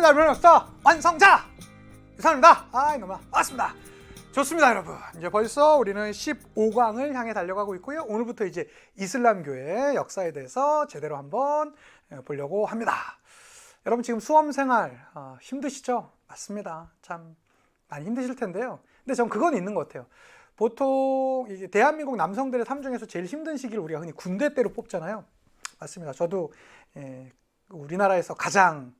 반갑습니다. 여러분 역사 완성자 유산입니다. 이놈아 반갑습니다. 좋습니다 여러분. 이제 벌써 우리는 15강을 향해 달려가고 있고요. 오늘부터 이제 이슬람교의 역사에 대해서 제대로 한번 보려고 합니다. 여러분 지금 수험생활 힘드시죠? 맞습니다. 참 많이 힘드실 텐데요. 근데 전 그건 있는 것 같아요. 보통 이제 대한민국 남성들의 삶 중에서 제일 힘든 시기를 우리가 흔히 군대 때로 뽑잖아요. 맞습니다. 저도 우리나라에서 가장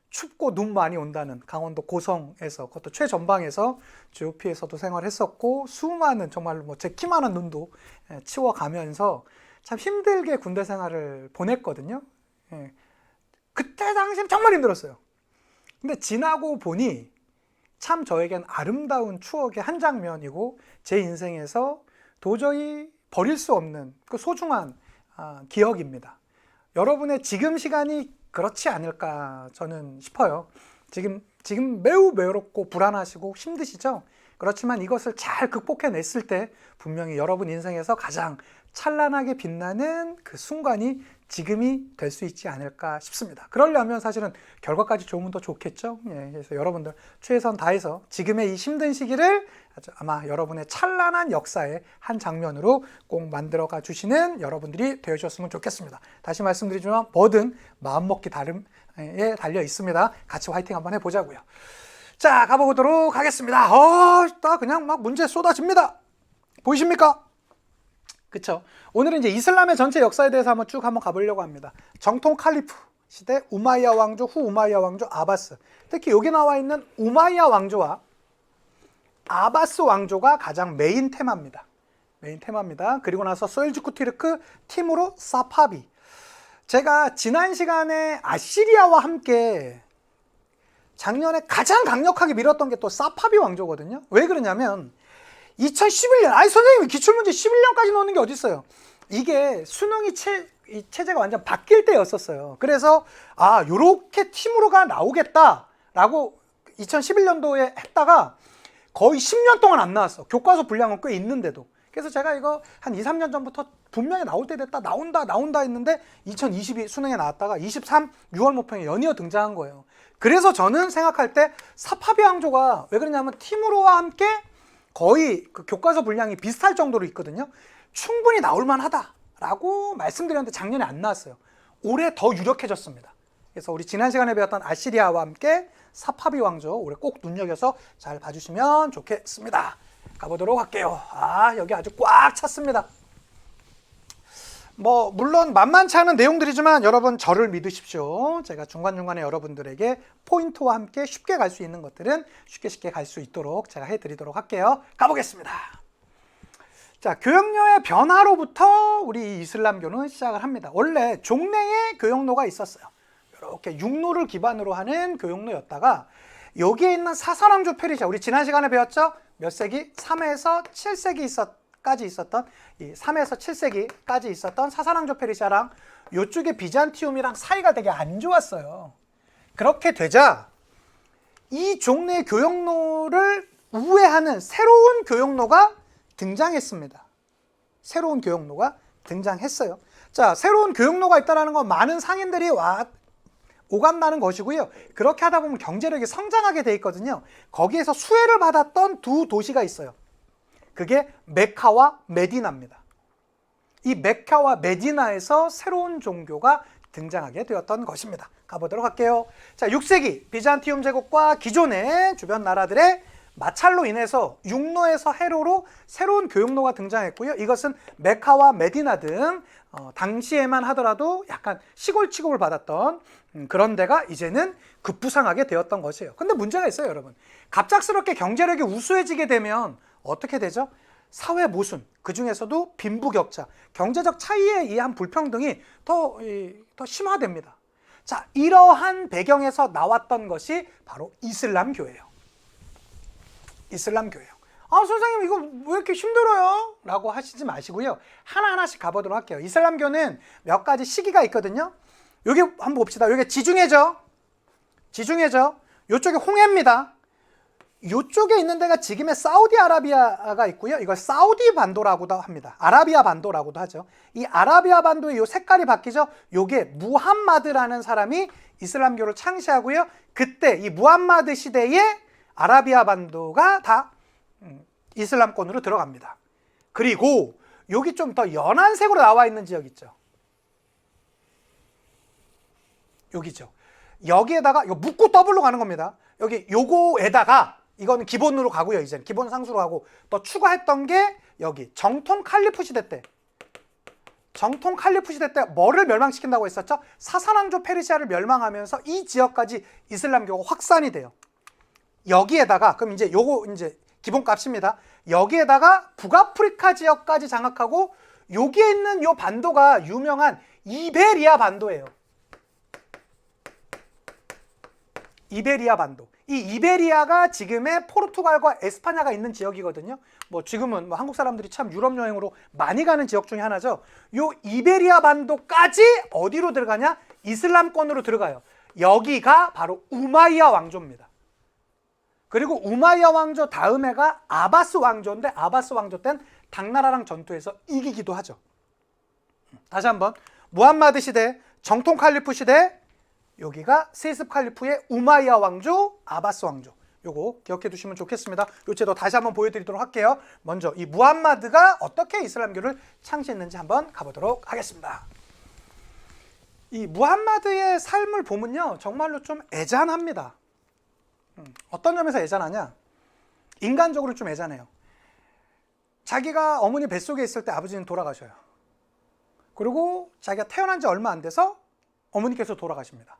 춥고 눈 많이 온다는 강원도 고성에서, 그것도 최전방에서 GOP에서도 생활했었고, 수많은 정말로 뭐 제 키만한 눈도 치워가면서 참 힘들게 군대 생활을 보냈거든요. 그때 당시엔 정말 힘들었어요. 근데 지나고 보니 참 저에겐 아름다운 추억의 한 장면이고, 제 인생에서 도저히 버릴 수 없는 그 소중한 기억입니다. 여러분의 지금 시간이 그렇지 않을까 저는 싶어요. 지금 매우 외롭고 불안하시고 힘드시죠? 그렇지만 이것을 잘 극복해냈을 때 분명히 여러분 인생에서 가장 찬란하게 빛나는 그 순간이 지금이 될 수 있지 않을까 싶습니다. 그러려면 사실은 결과까지 좋으면 더 좋겠죠? 그래서 여러분들 최선 다해서 지금의 이 힘든 시기를 아마 여러분의 찬란한 역사의 한 장면으로 꼭 만들어가 주시는 여러분들이 되어주셨으면 좋겠습니다. 다시 말씀드리지만 뭐든 마음먹기 다름에 달려 있습니다. 같이 화이팅 한번 해보자고요. 자, 가보도록 하겠습니다. 나 그냥 막 문제 쏟아집니다. 보이십니까? 그쵸? 오늘은 이제 이슬람의 전체 역사에 대해서 한번 가보려고 합니다. 정통 칼리프 시대 우마이야 왕조, 후 우마이야 왕조, 아바스. 특히 여기 나와 있는 우마이야 왕조와 아바스 왕조가 가장 메인 테마입니다. 그리고 나서 셀주크 투르크, 티무르, 사파비. 제가 지난 시간에 아시리아와 함께 작년에 가장 강력하게 밀었던 게 또 사파비 왕조거든요. 왜 그러냐면 2011년, 선생님이 기출문제 11년까지 넣는 게 어디 있어요? 이게 수능이 이 체제가 완전 바뀔 때였었어요. 그래서 요렇게 티무르가 나오겠다라고 2011년도에 했다가 거의 10년 동안 안 나왔어. 교과서 분량은 꽤 있는데도. 그래서 제가 이거 한 2, 3년 전부터 분명히 나올 때 됐다, 나온다 했는데 2022 수능에 나왔다가 23 6월 모평에 연이어 등장한 거예요. 그래서 저는 생각할 때 사파비 왕조가 왜 그러냐면 티무르와 함께 거의 그 교과서 분량이 비슷할 정도로 있거든요. 충분히 나올 만하다라고 말씀드렸는데 작년에 안 나왔어요. 올해 더 유력해졌습니다. 그래서 우리 지난 시간에 배웠던 아시리아와 함께 사파비 왕조 올해 꼭 눈여겨서 잘 봐주시면 좋겠습니다. 가보도록 할게요. 여기 아주 꽉 찼습니다. 물론 만만치 않은 내용들이지만 여러분 저를 믿으십시오. 제가 중간중간에 여러분들에게 포인트와 함께 쉽게 갈 수 있는 것들은 쉽게 갈 수 있도록 제가 해드리도록 할게요. 가보겠습니다. 자, 교역로의 변화로부터 우리 이슬람교는 시작을 합니다. 원래 종래에 교역로가 있었어요. 이렇게 육로를 기반으로 하는 교역로였다가 여기에 있는 사사왕조 페르시아, 우리 지난 시간에 배웠죠? 몇 세기? 3에서 7세기까지 있었던 이 3에서 7세기까지 있었던 사사왕조 페르시아랑 이쪽에 비잔티움이랑 사이가 되게 안 좋았어요. 그렇게 되자 이 종래의 교역로를 우회하는 새로운 교역로가 등장했습니다. 새로운 교역로가 등장했어요. 자, 새로운 교역로가 있다는 건 많은 상인들이 오간다는 것이고요. 그렇게 하다 보면 경제력이 성장하게 돼 있거든요. 거기에서 수혜를 받았던 두 도시가 있어요. 그게 메카와 메디나입니다. 이 메카와 메디나에서 새로운 종교가 등장하게 되었던 것입니다. 가보도록 할게요. 자, 6세기 비잔티움 제국과 기존의 주변 나라들의 마찰로 인해서 육로에서 해로로 새로운 교역로가 등장했고요. 이것은 메카와 메디나 등 당시에만 하더라도 약간 시골 취급을 받았던 그런 데가 이제는 급부상하게 되었던 것이에요. 근데 문제가 있어요, 여러분. 갑작스럽게 경제력이 우수해지게 되면 어떻게 되죠? 사회 모순, 그 중에서도 빈부격차, 경제적 차이에 의한 불평등이 더 심화됩니다. 자, 이러한 배경에서 나왔던 것이 바로 이슬람교예요. 이슬람교예요. 선생님 이거 왜 이렇게 힘들어요? 라고 하시지 마시고요. 하나하나씩 가보도록 할게요. 이슬람교는 몇 가지 시기가 있거든요. 여기 한번 봅시다. 여기 지중해죠. 이쪽이 홍해입니다. 이쪽에 있는 데가 지금의 사우디아라비아가 있고요. 이걸 사우디 반도라고도 합니다. 아라비아 반도라고도 하죠. 이 아라비아 반도의 이 색깔이 바뀌죠. 요게 무함마드라는 사람이 이슬람교를 창시하고요. 그때 이 무함마드 시대에 아라비아 반도가 다 이슬람권으로 들어갑니다. 그리고 여기 좀 더 연한 색으로 나와 있는 지역 있죠. 여기죠. 여기에다가 이거 묶고 더블로 가는 겁니다. 여기 요거에다가 이거는 기본으로 가고요. 이제는 기본 상수로 가고 또 추가했던 게 여기 정통 칼리프 시대 때, 정통 칼리프 시대 때 뭐를 멸망시킨다고 했었죠? 사산왕조 페르시아를 멸망하면서 이 지역까지 이슬람교가 확산이 돼요. 여기에다가 그럼 이제 요거 이제 기본값입니다. 여기에다가 북아프리카 지역까지 장악하고 여기에 있는 요 반도가 유명한 이베리아 반도예요. 이베리아 반도. 이 이베리아가 지금의 포르투갈과 에스파냐가 있는 지역이거든요. 뭐 지금은 뭐 한국 사람들이 참 유럽 여행으로 많이 가는 지역 중에 하나죠. 요 이베리아 반도까지 어디로 들어가냐? 이슬람권으로 들어가요. 여기가 바로 우마이야 왕조입니다. 그리고 우마이야 왕조 다음에가 아바스 왕조인데 아바스 왕조 땐 당나라랑 전투해서 이기기도 하죠. 다시 한번 무함마드 시대, 정통 칼리프 시대, 여기가 세습 칼리프의 우마이야 왕조, 아바스 왕조. 요거 기억해 두시면 좋겠습니다. 요 제도 다시 한번 보여드리도록 할게요. 먼저 이 무함마드가 어떻게 이슬람교를 창시했는지 한번 가보도록 하겠습니다. 이 무함마드의 삶을 보면요, 정말로 좀 애잔합니다. 어떤 점에서 애잔하냐? 인간적으로 좀 애잔해요. 자기가 어머니 뱃속에 있을 때 아버지는 돌아가셔요. 그리고 자기가 태어난 지 얼마 안 돼서 어머니께서 돌아가십니다.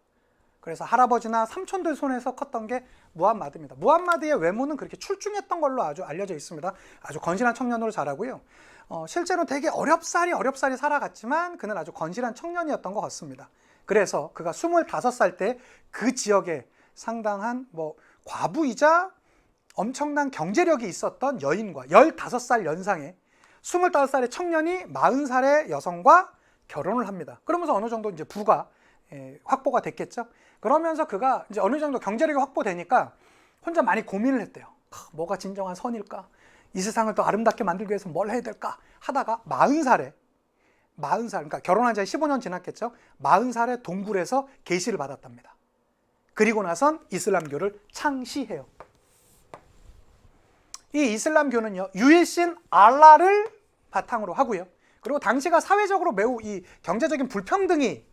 그래서 할아버지나 삼촌들 손에서 컸던 게 무함마드입니다. 무함마드의 외모는 그렇게 출중했던 걸로 아주 알려져 있습니다. 아주 건실한 청년으로 자라고요. 실제로 되게 어렵사리 살아갔지만 그는 아주 건실한 청년이었던 것 같습니다. 그래서 그가 25살 때 그 지역에 상당한 뭐 과부이자 엄청난 경제력이 있었던 여인과 15살 연상의 25살의 청년이 40살의 여성과 결혼을 합니다. 그러면서 어느 정도 이제 부가 확보가 됐겠죠. 그러면서 그가 이제 어느 정도 경제력이 확보되니까 혼자 많이 고민을 했대요. 뭐가 진정한 선일까? 이 세상을 더 아름답게 만들기 위해서 뭘 해야 될까? 하다가 40살, 그러니까 결혼한 지 15년 지났겠죠. 40살에 동굴에서 계시를 받았답니다. 그리고 나선 이슬람교를 창시해요. 이 이슬람교는요, 유일신 알라를 바탕으로 하고요. 그리고 당시가 사회적으로 매우 이 경제적인 불평등이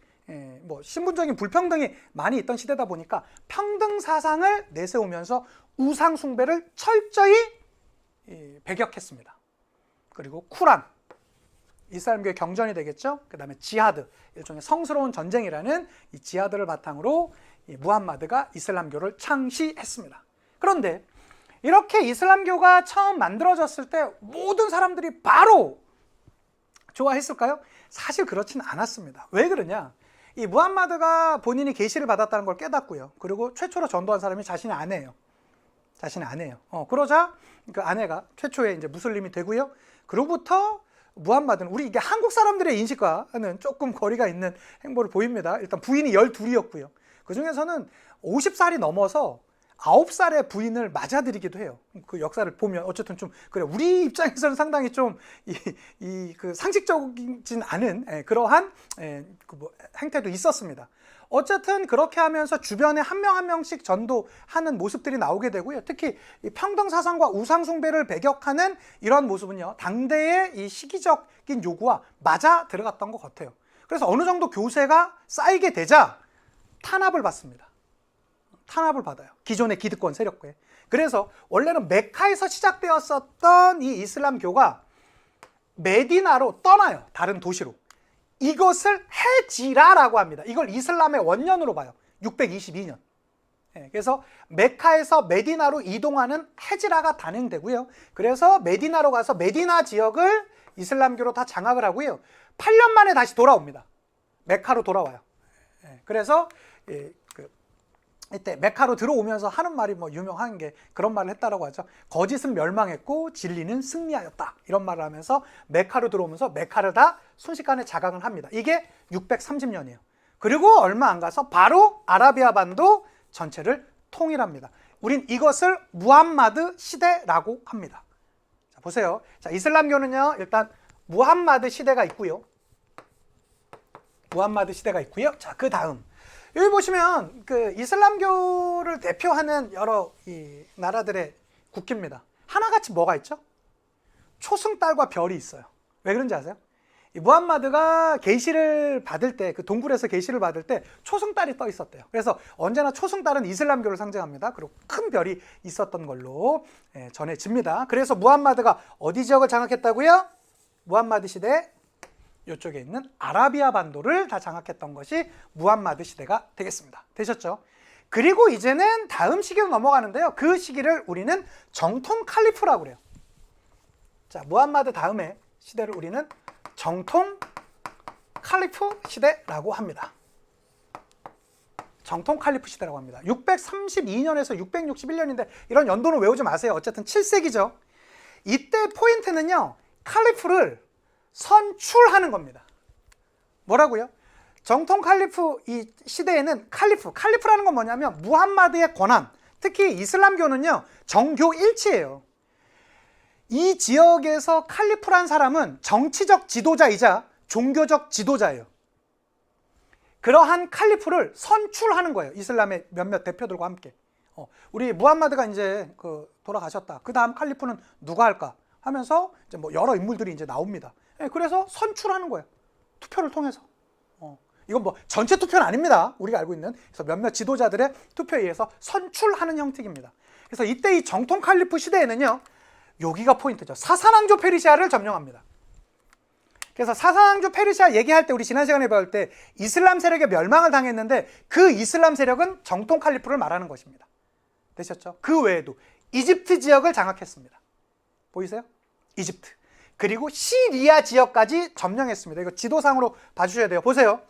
뭐 신분적인 불평등이 많이 있던 시대다 보니까 평등 사상을 내세우면서 우상 숭배를 철저히 배격했습니다. 그리고 쿠란, 이슬람교의 경전이 되겠죠. 그 다음에 지하드, 일종의 성스러운 전쟁이라는 이 지하드를 바탕으로 이 무함마드가 이슬람교를 창시했습니다. 그런데 이렇게 이슬람교가 처음 만들어졌을 때 모든 사람들이 바로 좋아했을까요? 사실 그렇진 않았습니다. 왜 그러냐? 이 무함마드가 본인이 계시를 받았다는 걸 깨닫고요. 그리고 최초로 전도한 사람이 자신의 아내예요. 그러자 그 아내가 최초의 이제 무슬림이 되고요. 그로부터 무함마드는 우리 이게 한국 사람들의 인식과는 조금 거리가 있는 행보를 보입니다. 일단 부인이 12이었고요. 그 중에서는 50살이 넘어서 9살의 부인을 맞아들이기도 해요. 그 역사를 보면 어쨌든 좀 그래, 우리 입장에서는 상당히 좀 그 상식적이진 않은 그러한 그 행태도 있었습니다. 어쨌든 그렇게 하면서 주변에 한 명 한 명씩 전도하는 모습들이 나오게 되고요. 특히 이 평등 사상과 우상 숭배를 배격하는 이런 모습은요, 당대의 이 시기적인 요구와 맞아 들어갔던 것 같아요. 그래서 어느 정도 교세가 쌓이게 되자 탄압을 받습니다. 탄압을 받아요. 기존의 기득권 세력과에. 그래서 원래는 메카에서 시작되었었던 이 이슬람교가 메디나로 떠나요. 다른 도시로. 이것을 헤지라라고 합니다. 이걸 이슬람의 원년으로 봐요. 622년. 그래서 메카에서 메디나로 이동하는 헤지라가 단행되고요. 그래서 메디나로 가서 메디나 지역을 이슬람교로 다 장악을 하고요. 8년 만에 다시 돌아옵니다. 메카로 돌아와요. 그래서 이때 메카로 들어오면서 하는 말이 뭐 유명한 게 그런 말을 했다라고 하죠. 거짓은 멸망했고 진리는 승리하였다. 이런 말을 하면서 메카로 들어오면서 메카를 다 순식간에 장악을 합니다. 이게 630년이에요. 그리고 얼마 안 가서 바로 아라비아 반도 전체를 통일합니다. 우린 이것을 무함마드 시대라고 합니다. 자, 보세요. 자, 이슬람교는요, 일단 무함마드 시대가 있고요. 무함마드 시대가 있고요. 자, 그 다음 여기 보시면 그 이슬람교를 대표하는 여러 이 나라들의 국기입니다. 하나같이 뭐가 있죠? 초승달과 별이 있어요. 왜 그런지 아세요? 이 무함마드가 계시를 받을 때, 그 동굴에서 계시를 받을 때 초승달이 떠 있었대요. 그래서 언제나 초승달은 이슬람교를 상징합니다. 그리고 큰 별이 있었던 걸로 전해집니다. 그래서 무함마드가 어디 지역을 장악했다고요? 무함마드 시대 이쪽에 있는 아라비아 반도를 다 장악했던 것이 무함마드 시대가 되겠습니다. 되셨죠? 그리고 이제는 다음 시기로 넘어가는데요. 그 시기를 우리는 정통 칼리프라고 그래요. 자, 무함마드 다음에 시대를 우리는 정통 칼리프 시대라고 합니다. 정통 칼리프 시대라고 합니다. 632년에서 661년인데 이런 연도는 외우지 마세요. 어쨌든 7세기죠. 이때 포인트는요, 칼리프를 선출하는 겁니다. 뭐라고요? 정통 칼리프 이 시대에는 칼리프라는 건 뭐냐면 무함마드의 권한, 특히 이슬람교는요, 정교 일치예요. 이 지역에서 칼리프란 사람은 정치적 지도자이자 종교적 지도자예요. 그러한 칼리프를 선출하는 거예요. 이슬람의 몇몇 대표들과 함께. 우리 무함마드가 이제 돌아가셨다. 그 다음 칼리프는 누가 할까 하면서 이제 뭐 여러 인물들이 이제 나옵니다. 그래서 선출하는 거예요. 투표를 통해서. 이건 뭐 전체 투표는 아닙니다. 우리가 알고 있는. 그래서 몇몇 지도자들의 투표에 의해서 선출하는 형식입니다. 그래서 이때 이 정통 칼리프 시대에는요, 여기가 포인트죠. 사산왕조 페르시아를 점령합니다. 그래서 사산왕조 페르시아 얘기할 때 우리 지난 시간에 배울 때 이슬람 세력의 멸망을 당했는데 그 이슬람 세력은 정통 칼리프를 말하는 것입니다. 되셨죠? 그 외에도 이집트 지역을 장악했습니다. 보이세요? 이집트. 그리고 시리아 지역까지 점령했습니다. 이거 지도상으로 봐주셔야 돼요. 보세요.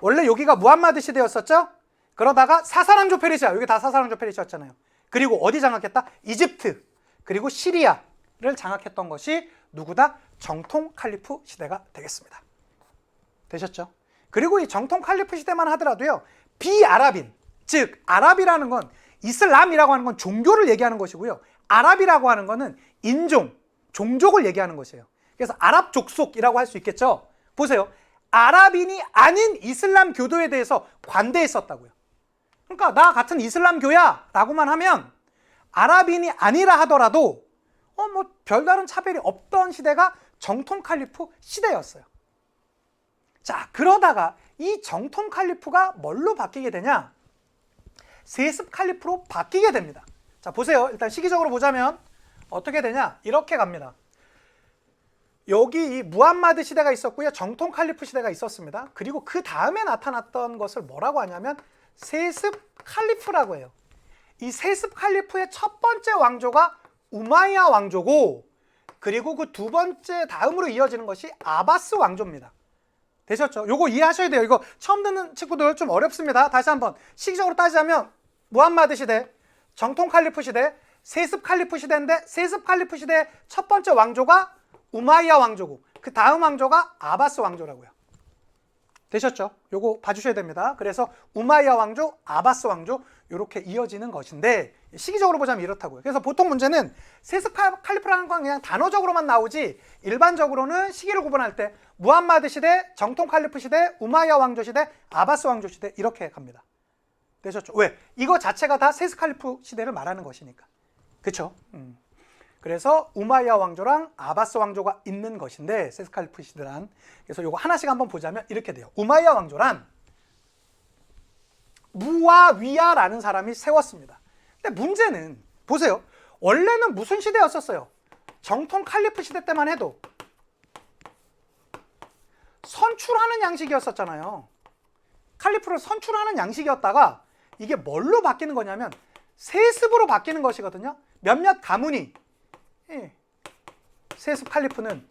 원래 여기가 무함마드 시대였었죠? 그러다가 사산왕조 페르시아, 여기 다 사산왕조 페르시아였잖아요. 그리고 어디 장악했다? 이집트, 그리고 시리아를 장악했던 것이 누구다? 정통 칼리프 시대가 되겠습니다. 되셨죠? 그리고 이 정통 칼리프 시대만 하더라도요, 비아랍인, 즉 아랍이라는 건 이슬람이라고 하는 건 종교를 얘기하는 것이고요, 아랍이라고 하는 거는 인종, 종족을 얘기하는 것이에요. 그래서 아랍 족속이라고 할 수 있겠죠. 보세요. 아랍인이 아닌 이슬람 교도에 대해서 관대했었다고요. 그러니까 나 같은 이슬람교야 라고만 하면 아랍인이 아니라 하더라도 뭐 별다른 차별이 없던 시대가 정통 칼리프 시대였어요. 자, 그러다가 이 정통 칼리프가 뭘로 바뀌게 되냐? 세습 칼리프로 바뀌게 됩니다. 자, 보세요. 일단 시기적으로 보자면 어떻게 되냐? 이렇게 갑니다. 여기 이 무함마드 시대가 있었고요. 정통 칼리프 시대가 있었습니다. 그리고 그 다음에 나타났던 것을 뭐라고 하냐면 세습 칼리프라고 해요. 이 세습 칼리프의 첫 번째 왕조가 우마이야 왕조고, 그리고 그 두 번째 다음으로 이어지는 것이 아바스 왕조입니다. 되셨죠? 요거 이해하셔야 돼요. 이거 처음 듣는 친구들 좀 어렵습니다. 다시 한번 시기적으로 따지자면 무함마드 시대, 정통 칼리프 시대, 세습 칼리프 시대인데 세습 칼리프 시대의 첫 번째 왕조가 우마이야 왕조고 그 다음 왕조가 아바스 왕조라고요. 되셨죠? 요거 봐주셔야 됩니다. 그래서 우마이야 왕조, 아바스 왕조 이렇게 이어지는 것인데 시기적으로 보자면 이렇다고요. 그래서 보통 문제는 세습 칼리프라는 건 그냥 단어적으로만 나오지 일반적으로는 시기를 구분할 때 무함마드 시대, 정통 칼리프 시대, 우마이야 왕조 시대, 아바스 왕조 시대 이렇게 갑니다. 되셨죠? 왜? 이거 자체가 다 세습 칼리프 시대를 말하는 것이니까. 그렇죠? 그래서 우마이야 왕조랑 아바스 왕조가 있는 것인데 세습 칼리프 시대란. 그래서 이거 하나씩 한번 보자면 이렇게 돼요. 우마이야 왕조란 무아위야라는 사람이 세웠습니다. 근데 문제는 보세요. 원래는 무슨 시대였었어요? 정통 칼리프 시대 때만 해도 선출하는 양식이었었잖아요. 칼리프를 선출하는 양식이었다가 이게 뭘로 바뀌는 거냐면 세습으로 바뀌는 것이거든요. 몇몇 가문이 세습 칼리프는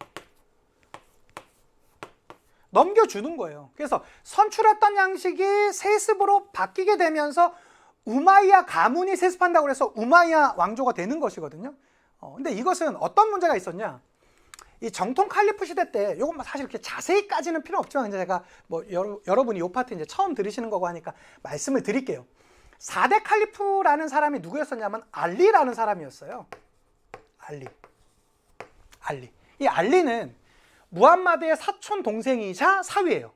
넘겨주는 거예요. 그래서 선출했던 양식이 세습으로 바뀌게 되면서 우마이야 가문이 세습한다고 해서 우마이야 왕조가 되는 것이거든요. 근데 이것은 어떤 문제가 있었냐? 이 정통 칼리프 시대 때, 이건 사실 이렇게 자세히까지는 필요 없지만, 이제 제가 뭐 여러분이 이 파트 이제 처음 들으시는 거고 하니까 말씀을 드릴게요. 4대 칼리프라는 사람이 누구였었냐면 알리라는 사람이었어요. 알리. 이 알리는 무함마드의 사촌 동생이자 사위예요.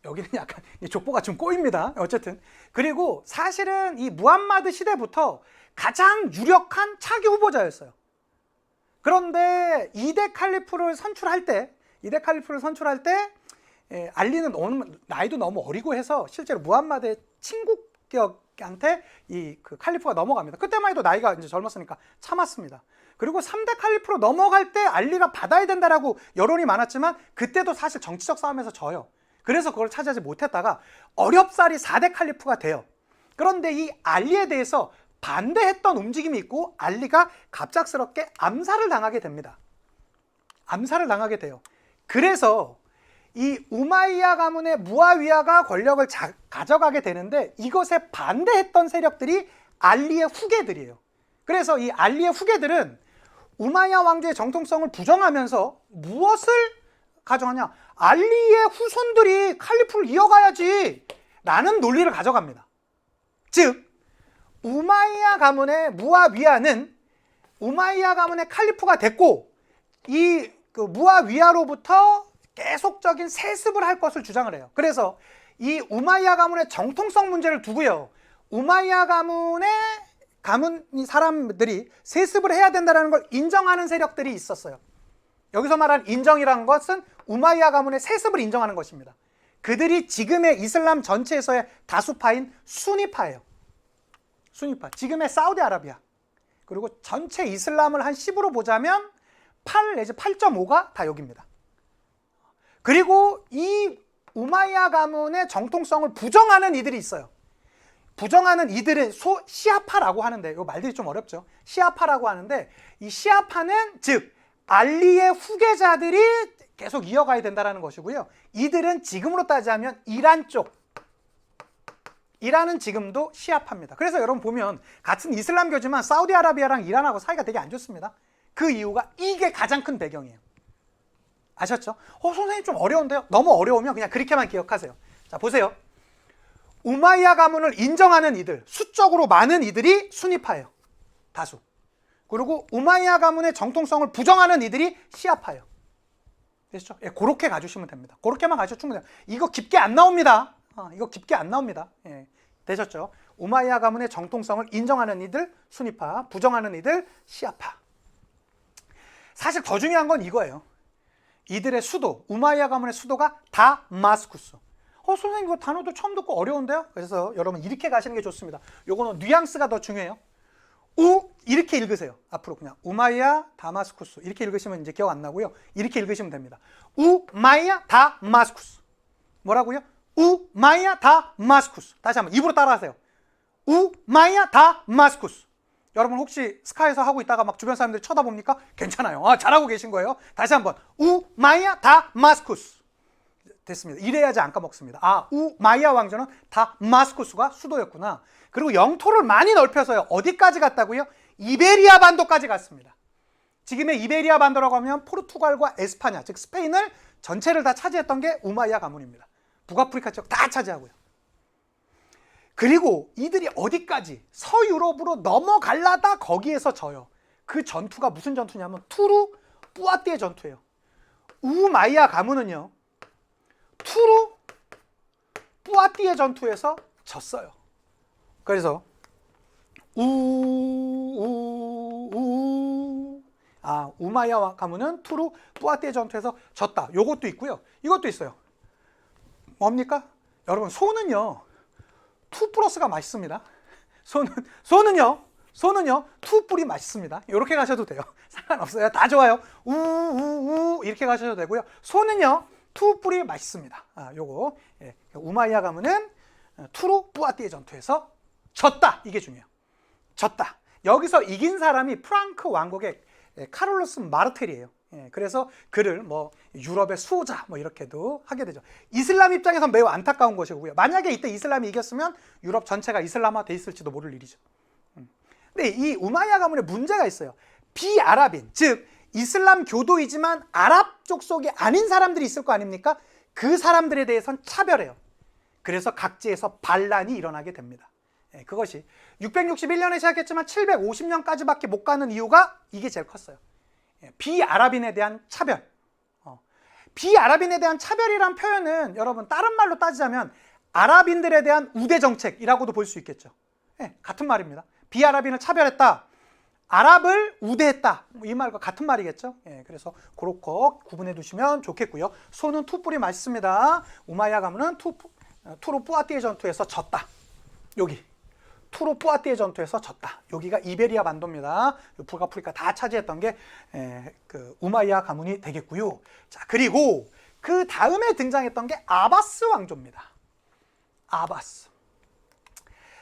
여기는 약간 족보가 좀 꼬입니다. 어쨌든 그리고 사실은 이 무함마드 시대부터 가장 유력한 차기 후보자였어요. 그런데 2대 칼리프를 선출할 때 알리는 나이도 너무 어리고 해서 실제로 무함마드의 친구격한테 그 칼리프가 넘어갑니다. 그때만 해도 나이가 이제 젊었으니까 참았습니다. 그리고 3대 칼리프로 넘어갈 때 알리가 받아야 된다라고 여론이 많았지만 그때도 사실 정치적 싸움에서 져요. 그래서 그걸 차지하지 못했다가 어렵사리 4대 칼리프가 돼요. 그런데 이 알리에 대해서 반대했던 움직임이 있고 알리가 갑작스럽게 암살을 당하게 됩니다. 암살을 당하게 돼요. 그래서 이 우마이야 가문의 무아위야가 권력을 가져가게 되는데 이것에 반대했던 세력들이 알리의 후계들이에요. 그래서 이 알리의 후계들은 우마이야 왕조의 정통성을 부정하면서 무엇을 가져가냐? 알리의 후손들이 칼리프를 이어가야지 라는 논리를 가져갑니다. 즉 우마이야 가문의 무아위야는 우마이야 가문의 칼리프가 됐고 이 무아위야로부터 계속적인 세습을 할 것을 주장을 해요. 그래서 이 우마이야 가문의 정통성 문제를 두고요. 우마이야 가문 사람들이 세습을 해야 된다는 걸 인정하는 세력들이 있었어요. 여기서 말하는 인정이라는 것은 우마이야 가문의 세습을 인정하는 것입니다. 그들이 지금의 이슬람 전체에서의 다수파인 수니파예요. 수니파. 지금의 사우디아라비아. 그리고 전체 이슬람을 한 10으로 보자면 8 내지 8.5가 다 여기입니다. 그리고 이 우마이야 가문의 정통성을 부정하는 이들이 있어요. 부정하는 이들은 시아파라고 하는데, 이 말들이 좀 어렵죠. 시아파라고 하는데 이 시아파는 즉 알리의 후계자들이 계속 이어가야 된다는 것이고요. 이들은 지금으로 따지자면 이란 쪽, 이란은 지금도 시아파입니다. 그래서 여러분 보면 같은 이슬람교지만 사우디아라비아랑 이란하고 사이가 되게 안 좋습니다. 그 이유가 이게 가장 큰 배경이에요. 아셨죠? 선생님 좀 어려운데요? 너무 어려우면 그냥 그렇게만 기억하세요. 자, 보세요. 우마이야 가문을 인정하는 이들, 수적으로 많은 이들이 수니파예요. 다수. 그리고 우마이야 가문의 정통성을 부정하는 이들이 시아파예요. 되시죠? 예, 그렇게 가주시면 됩니다. 그렇게만 가주셔도 충분해요. 이거 깊게 안 나옵니다. 이거 깊게 안 나옵니다. 예, 되셨죠? 우마이야 가문의 정통성을 인정하는 이들 수니파, 부정하는 이들 시아파. 사실 더 중요한 건 이거예요. 이들의 수도, 우마이야 가문의 수도가 다마스쿠스. 선생님 이거 단어도 처음 듣고 어려운데요? 그래서 여러분 이렇게 가시는 게 좋습니다. 요거는 뉘앙스가 더 중요해요. 이렇게 읽으세요. 앞으로 그냥 우마이야 다마스쿠스 이렇게 읽으시면 이제 기억 안 나고요. 이렇게 읽으시면 됩니다. 우마이야 다마스쿠스. 뭐라고요? 우마이야 다마스쿠스. 다시 한번 입으로 따라하세요. 우마이야 다마스쿠스. 여러분 혹시 스카이에서 하고 있다가 막 주변 사람들이 쳐다봅니까? 괜찮아요. 잘하고 계신 거예요. 다시 한번 우마이야 다마스쿠스. 됐습니다. 이래야지 안 까먹습니다. 우마이야 왕조는 다마스쿠스가 수도였구나. 그리고 영토를 많이 넓혀서요. 어디까지 갔다고요? 이베리아 반도까지 갔습니다. 지금의 이베리아 반도라고 하면 포르투갈과 에스파냐, 즉 스페인을 전체를 다 차지했던 게 우마이야 가문입니다. 북아프리카 쪽 다 차지하고요. 그리고 이들이 어디까지 서유럽으로 넘어갈라다 거기에서 져요. 그 전투가 무슨 전투냐면 투르 뿌아띠의 전투예요. 우마이야 가문은요. 투르 뿌아띠의 전투에서 졌어요. 그래서 우마이야 가문은 투르 뿌아띠의 전투에서 졌다. 요것도 있고요. 이것도 있어요. 뭡니까? 여러분 소는요. 투 플러스가 맛있습니다. 소는요. 투 뿔이 맛있습니다. 이렇게 가셔도 돼요. 상관없어요. 다 좋아요. 이렇게 가셔도 되고요. 소는요. 투 뿔이 맛있습니다. 요거 예. 우마이야 가문은 투르 뿌아띠의 전투에서 졌다. 이게 중요해요. 졌다. 여기서 이긴 사람이 프랑크 왕국의 카를로스 마르텔이에요. 예, 그래서 그를 뭐 유럽의 수호자 뭐 이렇게도 하게 되죠. 이슬람 입장에서 매우 안타까운 것이고요. 만약에 이때 이슬람이 이겼으면 유럽 전체가 이슬람화 돼 있을지도 모를 일이죠. 근데 이 우마이야 가문에 문제가 있어요. 비아랍인, 즉 이슬람 교도이지만 아랍 족속이 아닌 사람들이 있을 거 아닙니까? 그 사람들에 대해서는 차별해요. 그래서 각지에서 반란이 일어나게 됩니다. 그것이 661년에 시작했지만 750년까지밖에 못 가는 이유가 이게 제일 컸어요. 비아랍인에 대한 차별. 비아랍인에 대한 차별이란 표현은 여러분 다른 말로 따지자면 아랍인들에 대한 우대 정책이라고도 볼 수 있겠죠. 같은 말입니다. 비아랍인을 차별했다. 아랍을 우대했다. 이 말과 같은 말이겠죠. 그래서 그렇게 구분해 두시면 좋겠고요. 소는 투뿔이 맛있습니다. 우마이야 가문은 투로 뿌아띠의 전투에서 졌다. 여기 투로 뿌아띠의 전투에서 졌다. 여기가 이베리아 반도입니다. 북아프리카 다 차지했던 게 그 우마이야 가문이 되겠고요. 자, 그리고 그 다음에 등장했던 게 아바스 왕조입니다. 아바스.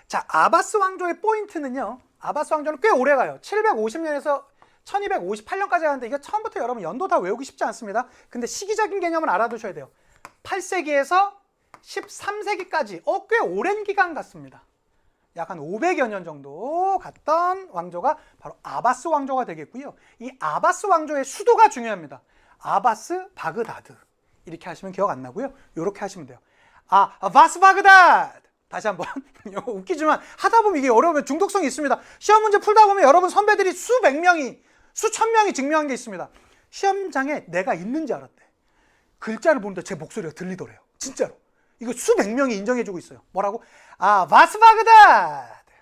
자, 아바스 왕조의 포인트는요. 아바스 왕조는 꽤 오래 가요. 750년에서 1258년까지 가는데 이거 처음부터 여러분 연도 다 외우기 쉽지 않습니다. 근데 시기적인 개념은 알아두셔야 돼요. 8세기에서 13세기까지 꽤 오랜 기간 같습니다. 약 한 500여 년 정도 갔던 왕조가 바로 아바스 왕조가 되겠고요. 이 아바스 왕조의 수도가 중요합니다. 아바스 바그다드. 이렇게 하시면 기억 안 나고요. 이렇게 하시면 돼요. 아바스 바그다드. 다시 한번. 웃기지만 하다 보면 이게 어려우면 중독성이 있습니다. 시험 문제 풀다 보면 여러분 선배들이 수백 명이, 수천 명이 증명한 게 있습니다. 시험장에 내가 있는지 알았대. 글자를 보는데 제 목소리가 들리더래요. 진짜로. 이거 수백 명이 인정해주고 있어요. 뭐라고? 아바스 바그다드.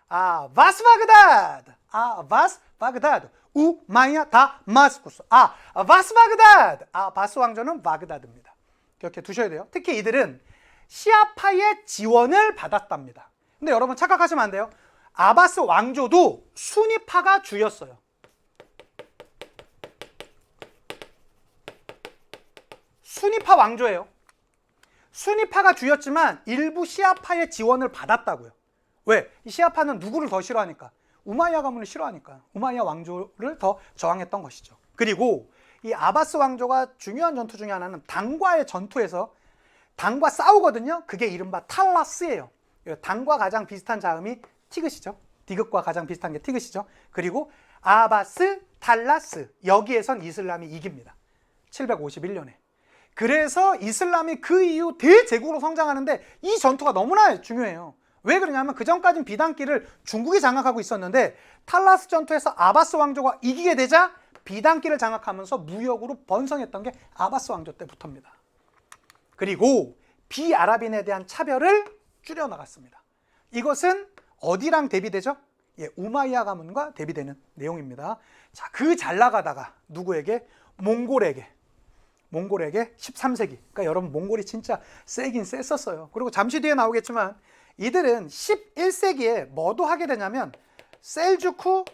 아바스 바그다드. 아바스 바그다드. 우마이야 다마스쿠스. 아바스 바그다드. 아바스 왕조는 바그다드입니다. 이렇게 두셔야 돼요. 특히 이들은 시아파의 지원을 받았답니다. 근데 여러분 착각하시면 안 돼요. 아바스 왕조도 수니파가 주였어요. 수니파 왕조예요. 수니파가 주였지만 일부 시아파의 지원을 받았다고요. 왜? 이 시아파는 누구를 더 싫어하니까? 우마이야 가문을 싫어하니까. 우마이야 왕조를 더 저항했던 것이죠. 그리고 이 아바스 왕조가 중요한 전투 중에 하나는 당과의 전투에서 당과 싸우거든요. 그게 이른바 탈라스예요. 당과 가장 비슷한 자음이 티귿이죠. 디귿과 가장 비슷한 게 티귿이죠. 그리고 아바스, 탈라스, 여기에선 이슬람이 이깁니다. 751년에. 그래서 이슬람이 그 이후 대제국으로 성장하는데 이 전투가 너무나 중요해요. 왜 그러냐면 그 전까지는 비단길을 중국이 장악하고 있었는데 탈라스 전투에서 아바스 왕조가 이기게 되자 비단길을 장악하면서 무역으로 번성했던 게 아바스 왕조 때부터입니다. 그리고 비아랍인에 대한 차별을 줄여나갔습니다. 이것은 어디랑 대비되죠? 우마이야 가문과 대비되는 내용입니다. 자, 그 잘 나가다가 누구에게? 몽골에게 13세기. 그러니까 여러분 몽골이 진짜 세긴 셌었어요. 그리고 잠시 뒤에 나오겠지만 이들은 11세기에 뭐도 하게 되냐면 셀주크